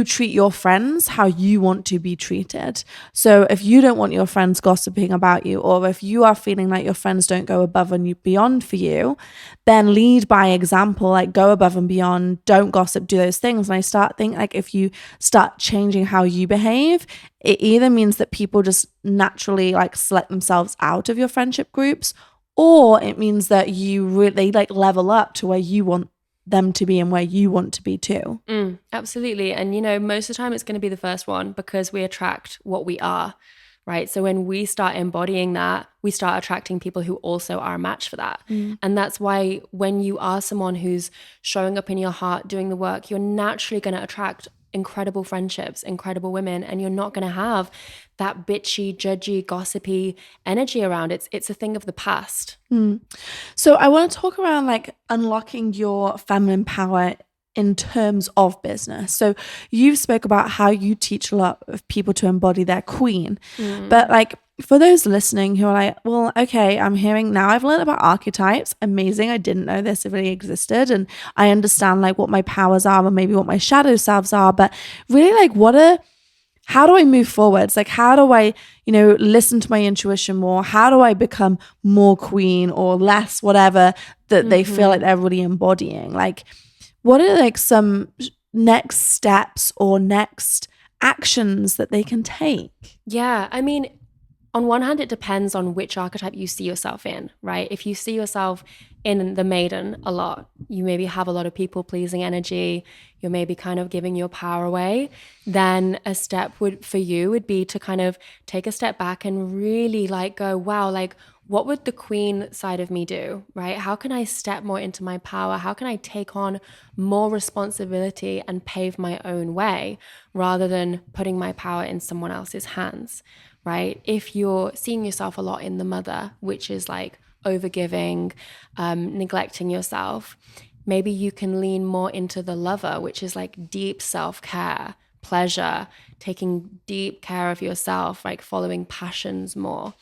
treat your friends how you want to be treated. So if you don't want your friends gossiping about you, or if you are feeling like your friends don't go above and beyond for you, then lead by example, like go above and beyond, don't gossip, do those things. And I start thinking, like, if you start changing how you behave, it either means that people just naturally like select themselves out of your friendship groups, or it means that you really like level up to where you want them to be and where you want to be too. Absolutely. And, you know, most of the time it's going to be the first one, because we attract what we are, right? So when we start embodying that, we start attracting people who also are a match for that. And that's why when you are someone who's showing up in your heart, doing the work, you're naturally going to attract incredible friendships, incredible women, and you're not going to have that bitchy, judgy, gossipy energy around. It's a thing of the past. So I want to talk around like unlocking your feminine power in terms of business. So you've spoke about how you teach a lot of people to embody their queen, but like for those listening who are like, well, okay, I'm hearing now, I've learned about archetypes. Amazing. I didn't know this really existed. And I understand like what my powers are, or maybe what my shadow selves are, but really like how do I move forwards? Like, how do I, listen to my intuition more? How do I become more queen or less, whatever that they feel like they're really embodying? Like, what are like some next steps or next actions that they can take? Yeah. I mean, on one hand, it depends on which archetype you see yourself in, right? If you see yourself in the maiden a lot, you maybe have a lot of people-pleasing energy, you're maybe kind of giving your power away, then a step for you would be to kind of take a step back and really like go, wow, like what would the queen side of me do, right? How can I step more into my power? How can I take on more responsibility and pave my own way rather than putting my power in someone else's hands? Right? If you're seeing yourself a lot in the mother, which is like overgiving, neglecting yourself, maybe you can lean more into the lover, which is like deep self-care, pleasure, taking deep care of yourself, like following passions more.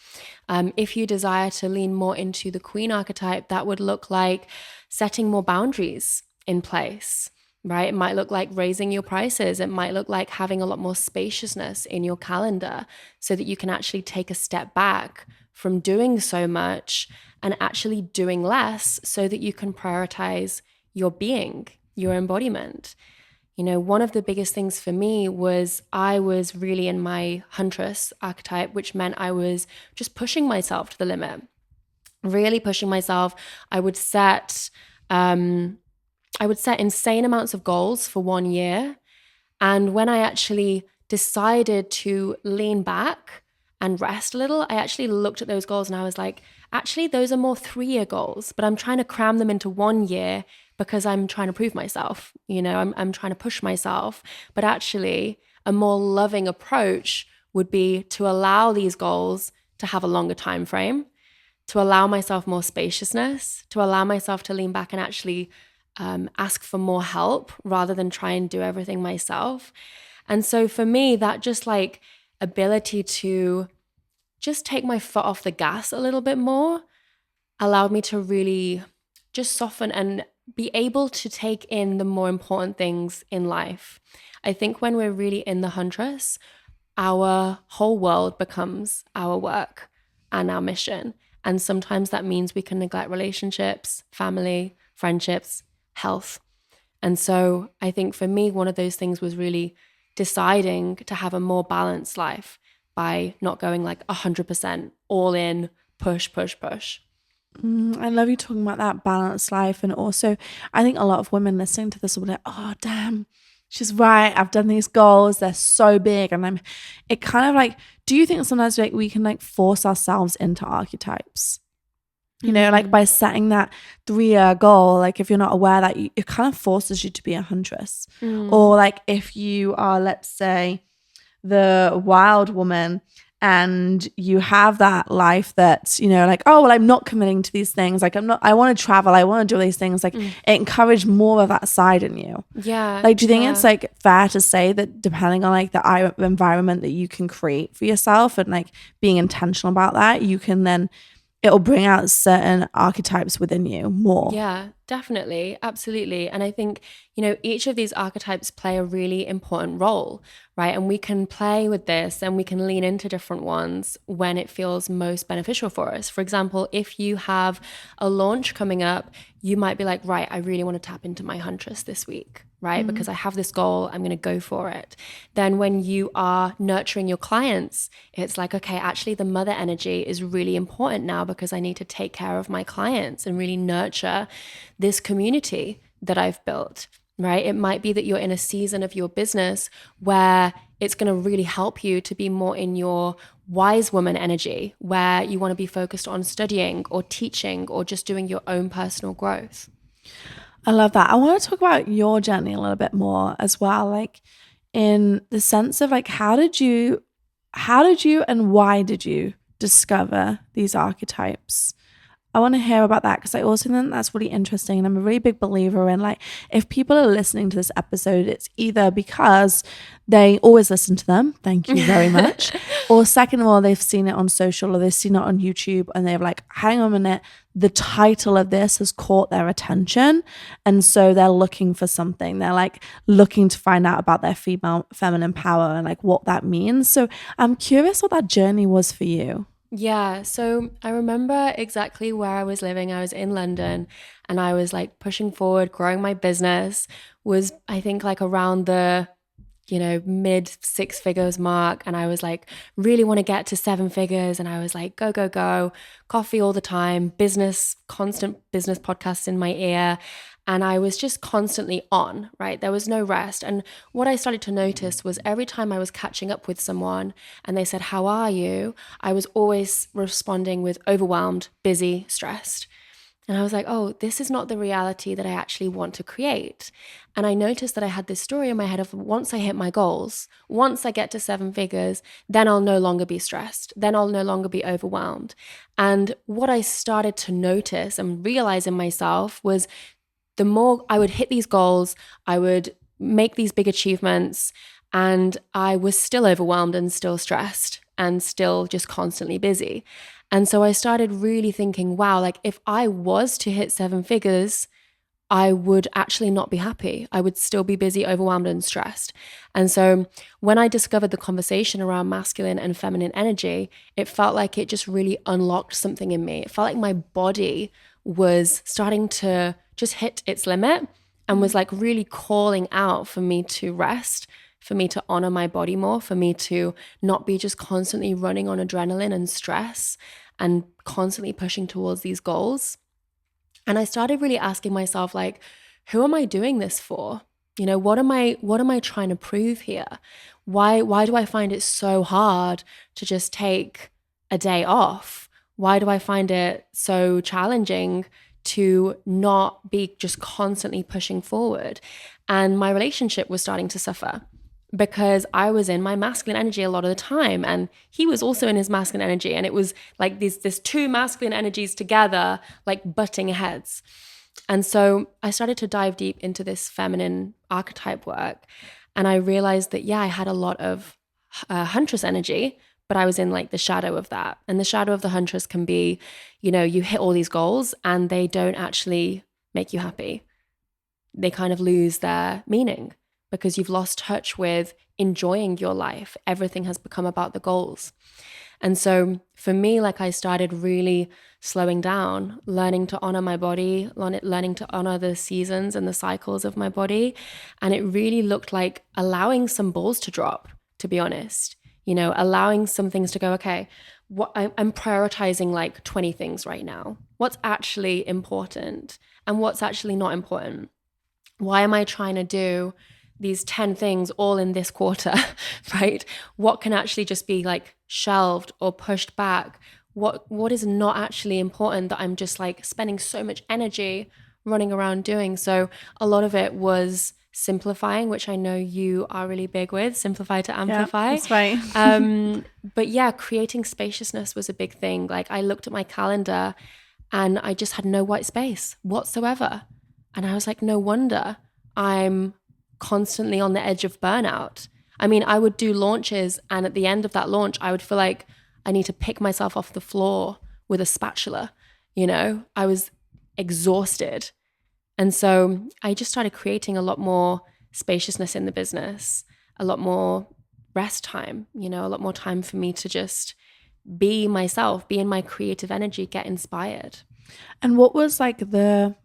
If you desire to lean more into the queen archetype, that would look like setting more boundaries in place. Right? It might look like raising your prices. It might look like having a lot more spaciousness in your calendar so that you can actually take a step back from doing so much and actually doing less so that you can prioritize your being, your embodiment. One of the biggest things for me was I was really in my Huntress archetype, which meant I was just pushing myself to the limit, really pushing myself. I would set insane amounts of goals for 1 year. And when I actually decided to lean back and rest a little, I actually looked at those goals and I was like, actually, those are more 3-year goals, but I'm trying to cram them into 1 year because I'm trying to prove myself. I'm trying to push myself. But actually, a more loving approach would be to allow these goals to have a longer time frame, to allow myself more spaciousness, to allow myself to lean back and actually ask for more help rather than try and do everything myself. And so for me, that just like ability to just take my foot off the gas a little bit more allowed me to really just soften and be able to take in the more important things in life. I think when we're really in the Huntress, our whole world becomes our work and our mission. And sometimes that means we can neglect relationships, family, friendships, health. And so I think for me, one of those things was really deciding to have a more balanced life by not going like 100% all in, push, push, push. I love you talking about that balanced life. And also, I think a lot of women listening to this will be like, oh, damn, she's right. I've done these goals. They're so big. And it kind of like, do you think sometimes like we can like force ourselves into archetypes? You know, like by setting that 3-year goal, like if you're not aware that it kind of forces you to be a huntress. Or like if you are, let's say, the wild woman and you have that life that's, you know, like, oh, well, I'm not committing to these things. Like I want to travel. I want to do these things. Like it encouraged more of that side in you. Yeah. Like, do you think it's like fair to say that depending on like the environment that you can create for yourself and like being intentional about that, you can then it'll bring out certain archetypes within you more. Yeah, definitely. Absolutely. And I think, you know, each of these archetypes play a really important role, right? And we can play with this and we can lean into different ones when it feels most beneficial for us. For example, if you have a launch coming up, you might be like, right, I really want to tap into my huntress this week, right? Because I have this goal, I'm going to go for it. Then when you are nurturing your clients, it's like, okay, actually the mother energy is really important now because I need to take care of my clients and really nurture this community that I've built, right? It might be that you're in a season of your business where it's going to really help you to be more in your wise woman energy, where you want to be focused on studying or teaching or just doing your own personal growth. I love that. I want to talk about your journey a little bit more as well, like in the sense of like how did you and why did you discover these archetypes? I want to hear about that because I also think that's really interesting. And I'm a really big believer in like, if people are listening to this episode, it's either because they always listen to them, thank you very much, or second of all, they've seen it on social or they've seen it on YouTube and they're like, hang on a minute, the title of this has caught their attention. And so they're looking for something. They're like looking to find out about their feminine power and like what that means. So I'm curious what that journey was for you. Yeah, so I remember exactly where I was living. I was in London and I was like pushing forward, growing my business, was I think like around the, you know, mid 6 figures mark. And I was like, really want to get to 7 figures. And I was like, go, go, go, coffee all the time, business, constant business podcasts in my ear. And I was just constantly on, right? There was no rest. And what I started to notice was every time I was catching up with someone and they said, how are you? I was always responding with overwhelmed, busy, stressed. And I was like, oh, this is not the reality that I actually want to create. And I noticed that I had this story in my head of once I hit my goals, once I get to 7 figures, then I'll no longer be stressed. Then I'll no longer be overwhelmed. And what I started to notice and realize in myself was the more I would hit these goals, I would make these big achievements, and I was still overwhelmed and still stressed and still just constantly busy. And so I started really thinking, wow, like if I was to hit 7 figures, I would actually not be happy. I would still be busy, overwhelmed, and stressed. And so when I discovered the conversation around masculine and feminine energy, it felt like it just really unlocked something in me. It felt like my body was starting to just hit its limit and was like really calling out for me to rest, for me to honor my body more, for me to not be just constantly running on adrenaline and stress and constantly pushing towards these goals. And I started really asking myself, like, who am I doing this for? You know, what am I trying to prove here? Why do I find it so hard to just take a day off? Why do I find it so challenging to not be just constantly pushing forward? And my relationship was starting to suffer because I was in my masculine energy a lot of the time and he was also in his masculine energy, and it was like these 2 masculine energies together like butting heads. And so I started to dive deep into this feminine archetype work, and I realized that I had a lot of huntress energy, but I was in like the shadow of that. And the shadow of the huntress can be, you know, you hit all these goals and they don't actually make you happy. They kind of lose their meaning because you've lost touch with enjoying your life. Everything has become about the goals. And so for me, like, I started really slowing down, learning to honor my body, learning to honor the seasons and the cycles of my body. And it really looked like allowing some balls to drop, to be honest, allowing some things to go, okay, I'm prioritizing like 20 things right now. What's actually important and what's actually not important? Why am I trying to do these 10 things all in this quarter, right? What can actually just be like shelved or pushed back? What is not actually important that I'm just like spending so much energy running around doing? So a lot of it was simplifying, which I know you are really big with, simplify to amplify. Yeah, that's right. But yeah, creating spaciousness was a big thing. Like, I looked at my calendar and I just had no white space whatsoever. And I was like, no wonder I'm constantly on the edge of burnout. I mean, I would do launches, and at the end of that launch, I would feel like I need to pick myself off the floor with a spatula. I was exhausted. And so I just started creating a lot more spaciousness in the business, a lot more rest time, a lot more time for me to just be myself, be in my creative energy, get inspired. And what was like the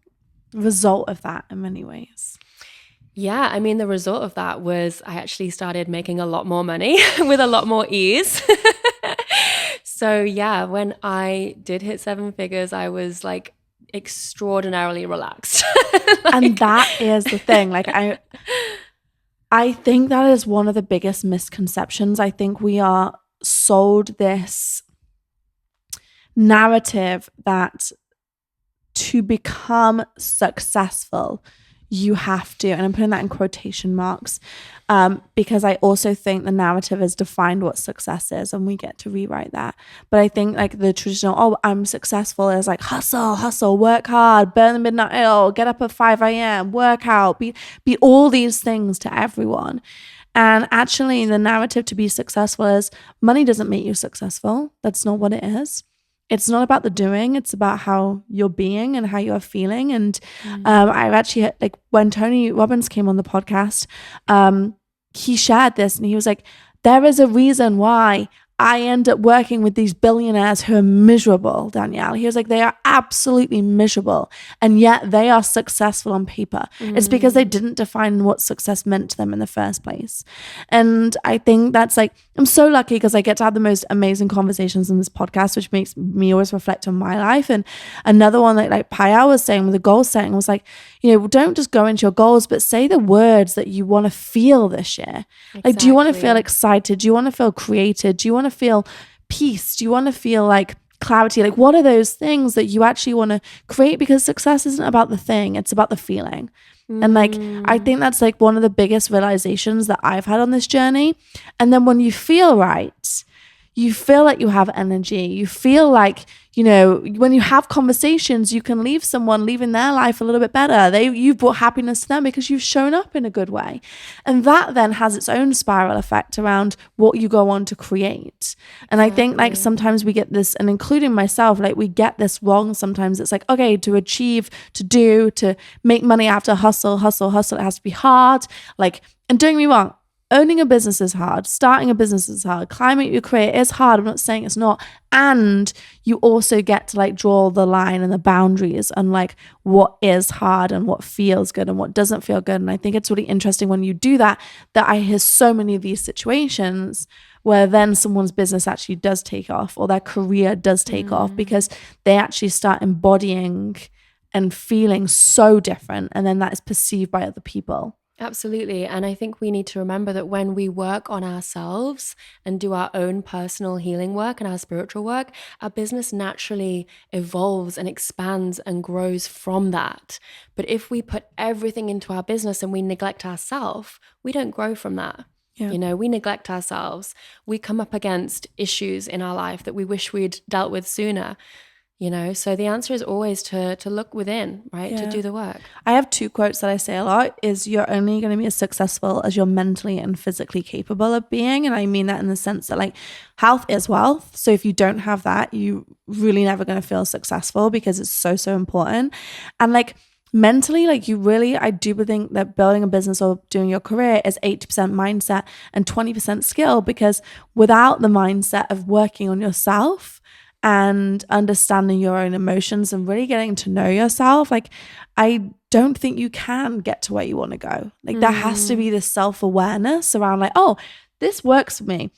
result of that in many ways? Yeah, I mean, the result of that was I actually started making a lot more money with a lot more ease. So yeah, when I did hit 7 figures, I was like extraordinarily relaxed. And that is the thing. Like, I think that is one of the biggest misconceptions. I think we are sold this narrative that to become successful, you have to, and I'm putting that in quotation marks, because I also think the narrative has defined what success is, and we get to rewrite that. But I think like the traditional, oh, I'm successful is like hustle, work hard, burn the midnight oil, get up at 5 a.m., work out, be all these things to everyone. And actually the narrative to be successful is money doesn't make you successful. That's not what it is. It's not about the doing. It's about how you're being and how you're feeling. And I've actually, like, when Tony Robbins came on the podcast, he shared this and he was like, there is a reason why I end up working with these billionaires who are miserable, Danielle. He was like, they are absolutely miserable. And yet they are successful on paper. It's because they didn't define what success meant to them in the first place. And I think that's like, I'm so lucky because I get to have the most amazing conversations in this podcast, which makes me always reflect on my life. And another one that like Payal was saying with the goal setting was like, don't just go into your goals, but say the words that you want to feel this year. Exactly. Like, do you want to feel excited? Do you want to feel created? Do you want to feel peace? Do you want to feel like clarity? Like, what are those things that you actually want to create? Because success isn't about the thing, it's about the feeling. And like, I think that's like one of the biggest realizations that I've had on this journey. And then when you feel right, you feel like you have energy. You feel like, when you have conversations, you can leave someone leaving their life a little bit better. You've brought happiness to them because you've shown up in a good way. And that then has its own spiral effect around what you go on to create. And I think like sometimes we get this, and including myself, like we get this wrong. Sometimes it's like, okay, to achieve, to make money, I have to hustle. It has to be hard. Like, and don't get me wrong, owning a business is hard. Starting a business is hard. Climbing your career is hard. I'm not saying it's not. And you also get to like draw the line and the boundaries and like what is hard and what feels good and what doesn't feel good. And I think it's really interesting when you do that I hear so many of these situations where then someone's business actually does take off or their career does take off because they actually start embodying and feeling so different. And then that is perceived by other people. Absolutely. And I think we need to remember that when we work on ourselves and do our own personal healing work and our spiritual work, our business naturally evolves and expands and grows from that. But if we put everything into our business and we neglect ourselves, we don't grow from that. Yeah. We neglect ourselves. We come up against issues in our life that we wish we'd dealt with sooner. So the answer is always to look within, right? Yeah. To do the work. I have 2 quotes that I say a lot is you're only going to be as successful as you're mentally and physically capable of being. And I mean that in the sense that like health is wealth. So if you don't have that, you really never going to feel successful because it's so, so important. And like, mentally, like I do think that building a business or doing your career is 80% mindset and 20% skill, because without the mindset of working on yourself and understanding your own emotions and really getting to know yourself, like I don't think you can get to where you want to go. Like there has to be this self-awareness around like, oh, this works for me.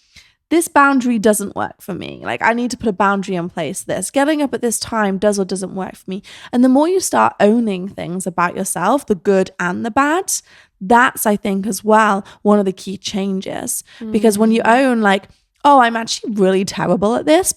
This boundary doesn't work for me. Like I need to put a boundary in place. This getting up at this time does or doesn't work for me. And the more you start owning things about yourself, the good and the bad, that's, I think, as well, one of the key changes. Because when you own like, oh, I'm actually really terrible at this,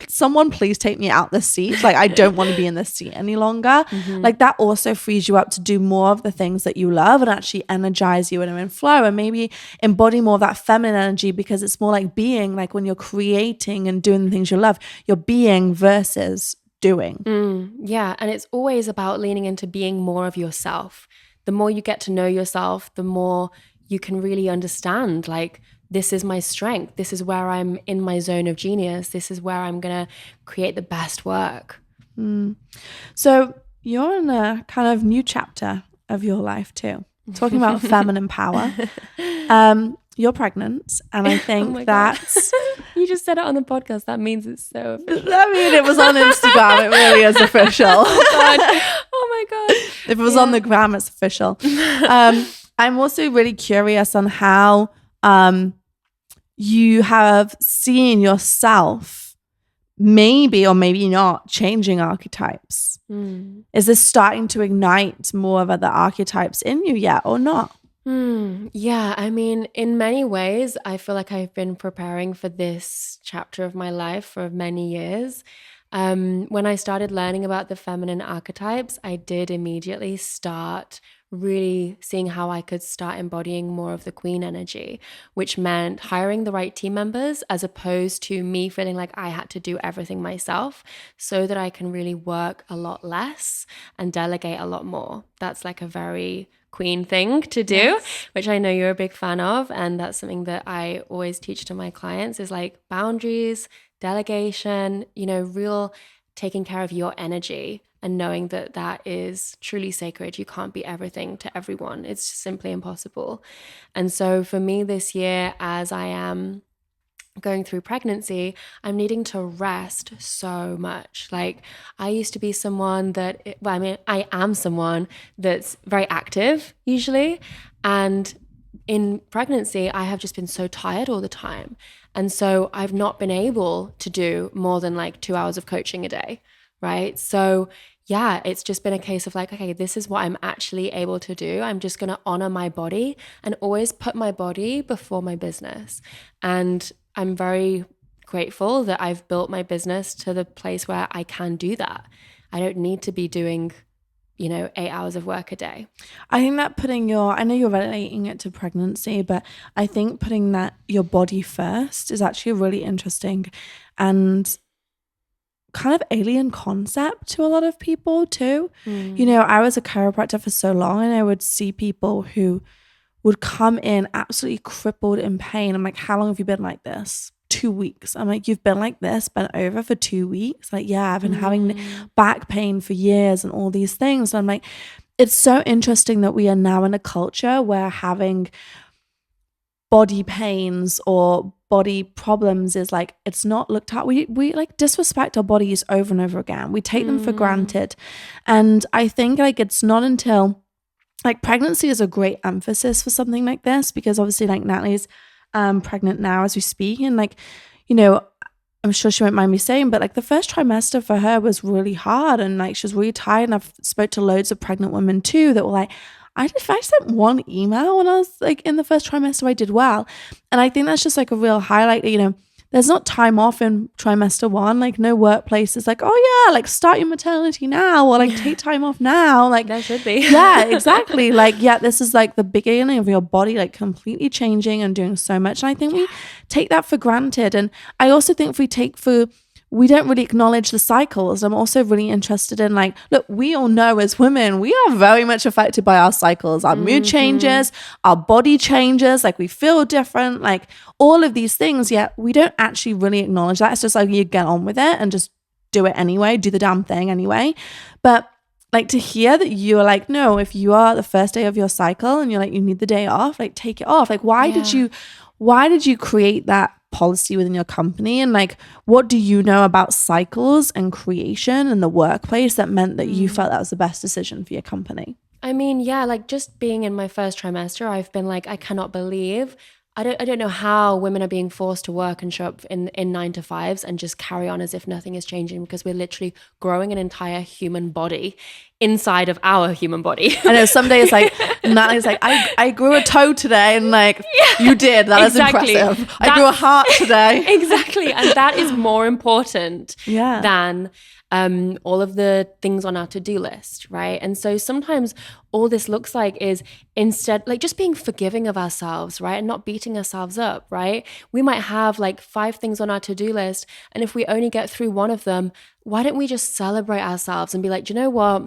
someone please take me out this seat. Like I don't want to be in this seat any longer. Like that also frees you up to do more of the things that you love and actually energize you and are in flow, and maybe embody more of that feminine energy, because it's more like being, like when you're creating and doing the things you love, you're being versus doing. Yeah. And it's always about leaning into being more of yourself. The more you get to know yourself, the more you can really understand, like, this is my strength. This is where I'm in my zone of genius. This is where I'm going to create the best work. So you're in a kind of new chapter of your life too, talking about feminine power. You're pregnant, and I think that's... You just said it on the podcast. That means it's so official. I mean, it was on Instagram. It really is official. Oh my God. If it was on the gram, it's official. I'm also really curious on how you have seen yourself, maybe or maybe not, changing archetypes. Is this starting to ignite more of other archetypes in you yet, or not? Yeah, I mean, in many ways, I feel like I've been preparing for this chapter of my life for many years. When I started learning about the feminine archetypes, I did immediately start really seeing how I could start embodying more of the queen energy, which meant hiring the right team members as opposed to me feeling like I had to do everything myself, so that I can really work a lot less and delegate a lot more. That's like a very queen thing to do, yes, which I know you're a big fan of. And that's something that I always teach to my clients, is like boundaries, delegation, real taking care of your energy and knowing that that is truly sacred. You can't be everything to everyone. It's just simply impossible. And so for me this year, as I am going through pregnancy, I'm needing to rest so much. Like I used to be someone that, I am someone that's very active usually. And in pregnancy, I have just been so tired all the time. And so I've not been able to do more than like 2 hours of coaching a day, right? So yeah, it's just been a case of like, okay, this is what I'm actually able to do. I'm just going to honor my body and always put my body before my business. And I'm very grateful that I've built my business to the place where I can do that. I don't need to be doing 8 hours of work a day. I think that I know you're relating it to pregnancy, but I think putting that your body first is actually really interesting and kind of alien concept to a lot of people too. I was a chiropractor for so long, and I would see people who would come in absolutely crippled in pain. I'm like, how long have you been like this? 2 weeks. I'm like, you've been like this, been over for 2 weeks? Like, yeah, I've been having back pain for years and all these things. And I'm like, it's so interesting that we are now in a culture where having body pains or body problems is like, it's not looked at. We like disrespect our bodies over and over again. We take them for granted. And I think like it's not until like pregnancy is a great emphasis for something like this, because obviously like Natalie's pregnant now as we speak, and like, I'm sure she won't mind me saying, but like the first trimester for her was really hard, and like she was really tired. And I've spoke to loads of pregnant women too that were like, if I sent one email when I was like in the first trimester, I did well. And I think that's just like a real highlight that, there's not time off in trimester 1. Like no workplace is like, oh yeah, like start your maternity now, or like take time off now. Like there should be. Yeah, exactly. Like, yeah, this is like the beginning of your body like completely changing and doing so much. And I think we take that for granted. And I also think we don't really acknowledge the cycles. I'm also really interested in like, look, we all know as women, we are very much affected by our cycles. Our mood changes, our body changes, like we feel different, like all of these things, yet we don't actually really acknowledge that. It's just like you get on with it and just do it anyway, do the damn thing anyway. But like to hear that you are like, no, if you are the first day of your cycle and you're like, you need the day off, like take it off. Like why did you create that policy within your company? And like, what do you know about cycles and creation in the workplace that meant that you felt that was the best decision for your company? I mean, yeah, like just being in my first trimester, I've been like, I cannot believe, I don't know how women are being forced to work and show up in 9 to 5s and just carry on as if nothing is changing, because we're literally growing an entire human body inside of our human body. I know some days like Natalie's like, I grew a toe today, and like, you did, that is impressive. I grew a heart today. Exactly. And that is more important than all of the things on our to-do list, right? And so sometimes all this looks like is instead like just being forgiving of ourselves, right? And not beating ourselves up, right? We might have like 5 things on our to-do list, and if we only get through one of them, why don't we just celebrate ourselves and be like, do you know what?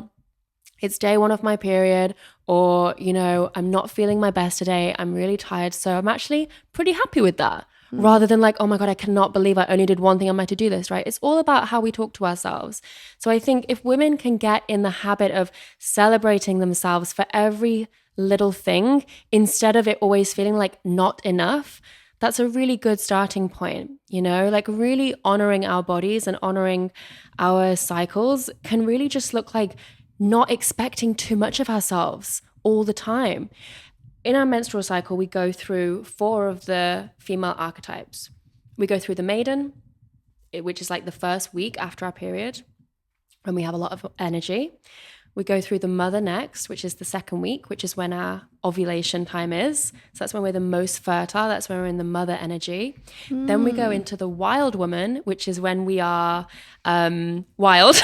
It's day 1 of my period, or, you know, I'm not feeling my best today. I'm really tired. So I'm actually pretty happy with that. Rather than like, oh my God, I cannot believe I only did one thing on my to-do list, right? It's all about how we talk to ourselves. So I think if women can get in the habit of celebrating themselves for every little thing, instead of it always feeling like not enough, that's a really good starting point, you know? Like really honoring our bodies and honoring our cycles can really just look like not expecting too much of ourselves all the time. In our menstrual cycle, we go through 4 of the female archetypes. We go through the maiden, which is like the first week after our period, and we have a lot of energy. We go through the mother next, which is the second week, which is when our ovulation time is. So that's when we're the most fertile. That's when we're in the mother energy. Then we go into the wild woman, which is when we are wild,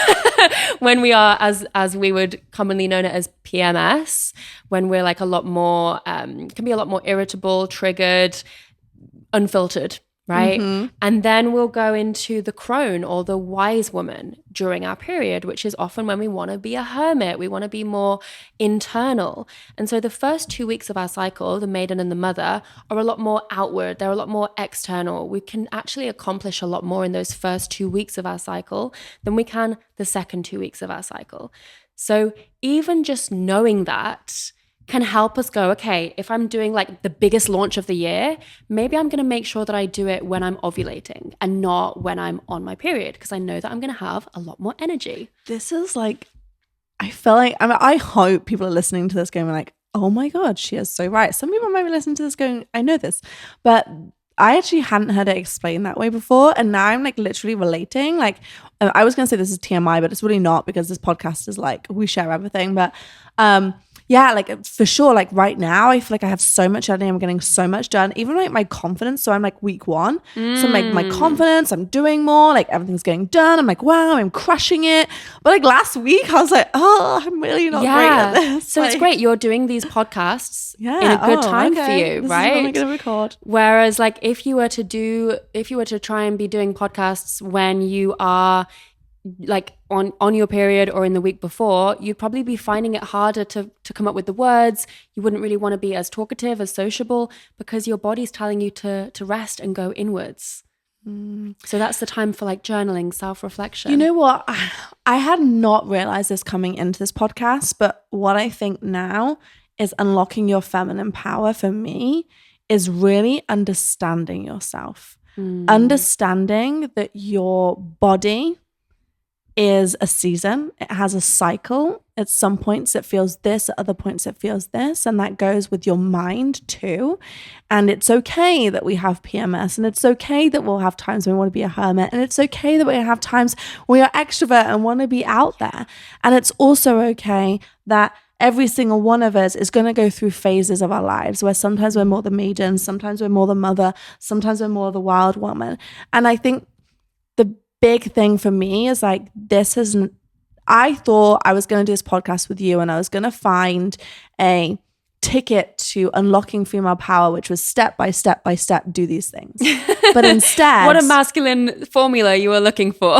when we are, as we would commonly know it as PMS, when we're like a lot more, can be a lot more irritable, triggered, unfiltered. Right? And then we'll go into the crone or the wise woman during our period, which is often when we want to be a hermit. We want to be more internal. And so the first 2 weeks of our cycle, the maiden and the mother, are a lot more outward. They're a lot more external. We can actually accomplish a lot more in those first 2 weeks of our cycle than we can the second 2 weeks of our cycle. So even just knowing that can help us go, okay, if I'm doing like the biggest launch of the year, maybe I'm going to make sure that I do it when I'm ovulating and not when I'm on my period, because I know that I'm going to have a lot more energy. This is like, I feel like, I hope people are listening to this going like, oh my God, she is so right. Some people might be listening to this going, I know this, but I actually hadn't heard it explained that way before. And now I'm like literally relating. Like, I was going to say this is TMI, but it's really not, because this podcast is like, we share everything. But yeah, like for sure, like right now, I feel like I have so much energy. I'm getting so much done. Even like my confidence. So I'm like week 1. So I'm like my confidence, I'm doing more, like everything's getting done. I'm like, wow, I'm crushing it. But like last week, I was like, oh, I'm really not great at this. So like, it's great. You're doing these podcasts in a good time for you, this right? Is when we're going to record. Whereas like if you were to try and be doing podcasts when you are like on your period or in the week before, you'd probably be finding it harder to come up with the words. You wouldn't really want to be as talkative, as sociable, because your body's telling you to rest and go inwards. So that's the time for like journaling, self-reflection. You know what? I had not realized this coming into this podcast, but what I think now is unlocking your feminine power for me is really understanding yourself. Understanding that your body is a season. It has a cycle. At some points it feels this, at other points it feels this, and that goes with your mind too. And it's okay that we have PMS, and it's okay that we'll have times when we want to be a hermit, and it's okay that we have times when we are extrovert and want to be out there. And it's also okay that every single one of us is going to go through phases of our lives where sometimes we're more the maiden, sometimes we're more the mother, sometimes we're more the wild woman. And I think the big thing for me is like, I thought I was going to do this podcast with you and I was going to find a ticket to unlocking female power, which was step by step by step, do these things. But instead, what a masculine formula you were looking for.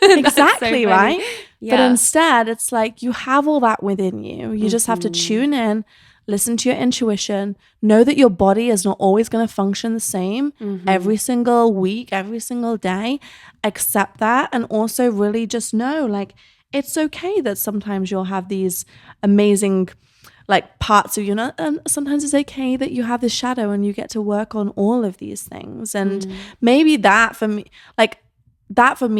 Exactly, so right? Yeah. But instead, it's like you have all that within you. You just have to tune in, listen to your intuition, know that your body is not always going to function the same every single week, every single day. Accept that, and also really just know, like, it's okay that sometimes you'll have these amazing like parts of you, and sometimes it's okay that you have this shadow and you get to work on all of these things. And maybe that for me,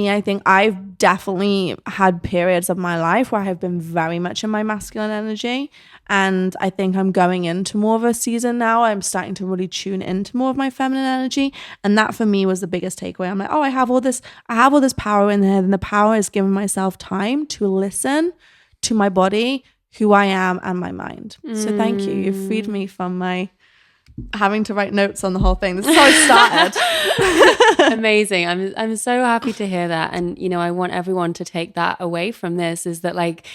I think I've definitely had periods of my life where I have been very much in my masculine energy. And I think I'm going into more of a season now. I'm starting to really tune into more of my feminine energy. And that for me was the biggest takeaway. I'm like, oh, I have all this power in there. And the power is giving myself time to listen to my body, who I am, and my mind. So thank you. You've freed me from my having to write notes on the whole thing. This is how I started. Amazing. I'm so happy to hear that. And, you know, I want everyone to take that away from this, is that like,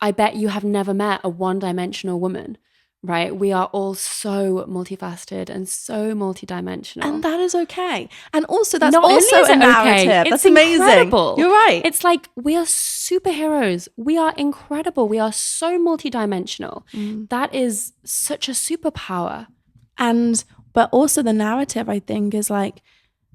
I bet you have never met a one-dimensional woman, right? We are all so multifaceted and so multidimensional. And that is okay. And also that's Not also only is a it narrative. okay, That's it's amazing. incredible. You're right. It's like we are superheroes. We are incredible. We are so multidimensional. That is such a superpower. But also the narrative, I think, is like,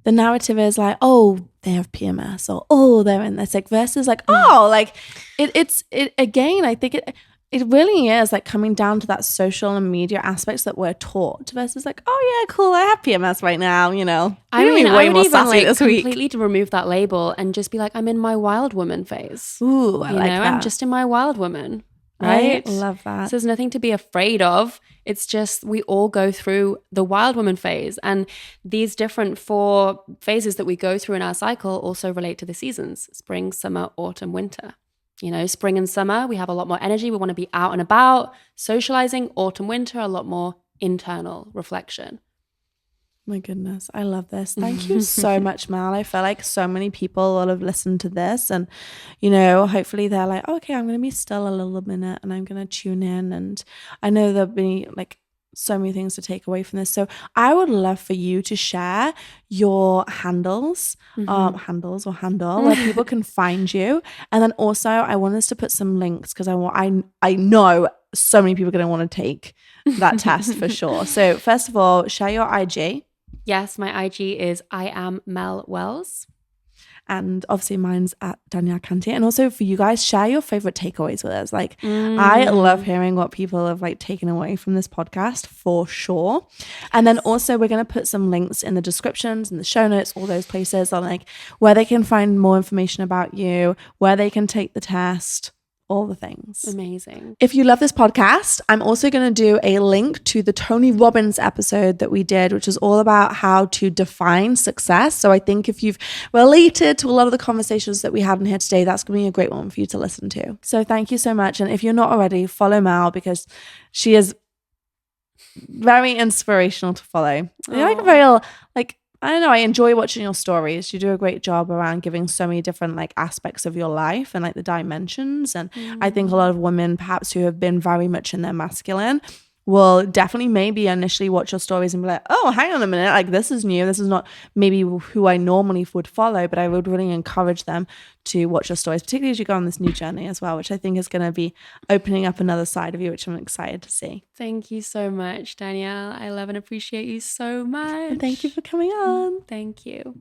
the narrative is like, oh, they have PMS, or oh, they're in this, like, versus like, oh, like it's again, I think it really is like coming down to that social and media aspects that we're taught versus like, oh yeah, cool, I have PMS right now, you know. I mean, I would even like this week. completely to remove that label and just be like, I'm in my wild woman phase. Ooh, I like that. I'm just in my wild woman. Right? I love that. So there's nothing to be afraid of. It's just we all go through the wild woman phase. And these different 4 phases that we go through in our cycle also relate to the seasons: spring, summer, autumn, winter. You know, spring and summer, we have a lot more energy. We want to be out and about, socializing. Autumn, winter, a lot more internal reflection. My goodness, I love this. Thank you so much, Mel. I feel like so many people will have listened to this, and, you know, hopefully they're like, oh, okay, I'm going to be still a little minute and I'm going to tune in. And I know there'll be like so many things to take away from this. So I would love for you to share your handles, handle where people can find you. And then also I want us to put some links, because I know so many people are going to want to take that test for sure. So first of all, share your IG. Yes, my IG is I am Mel Wells. And obviously mine's at Danielle Canty. And also for you guys, share your favorite takeaways with us. Like, I love hearing what people have like taken away from this podcast for sure. And then also we're going to put some links in the descriptions and the show notes, all those places on like where they can find more information about you, where they can take the test, all the things. Amazing. If you love this podcast, I'm also going to do a link to the Tony Robbins episode that we did, which is all about how to define success. So I think if you've related to a lot of the conversations that we had in here today, that's going to be a great one for you to listen to. So thank you so much. And if you're not already, follow Mel, because she is very inspirational to follow. You're like a very, like, I don't know, I enjoy watching your stories. You do a great job around giving so many different like aspects of your life and like the dimensions. And I think a lot of women perhaps who have been very much in their masculine will definitely maybe initially watch your stories and be like, oh, hang on a minute, like this is new. This is not maybe who I normally would follow, but I would really encourage them to watch your stories, particularly as you go on this new journey as well, which I think is going to be opening up another side of you, which I'm excited to see. Thank you so much, Danielle. I love and appreciate you so much. And thank you for coming on. Thank you.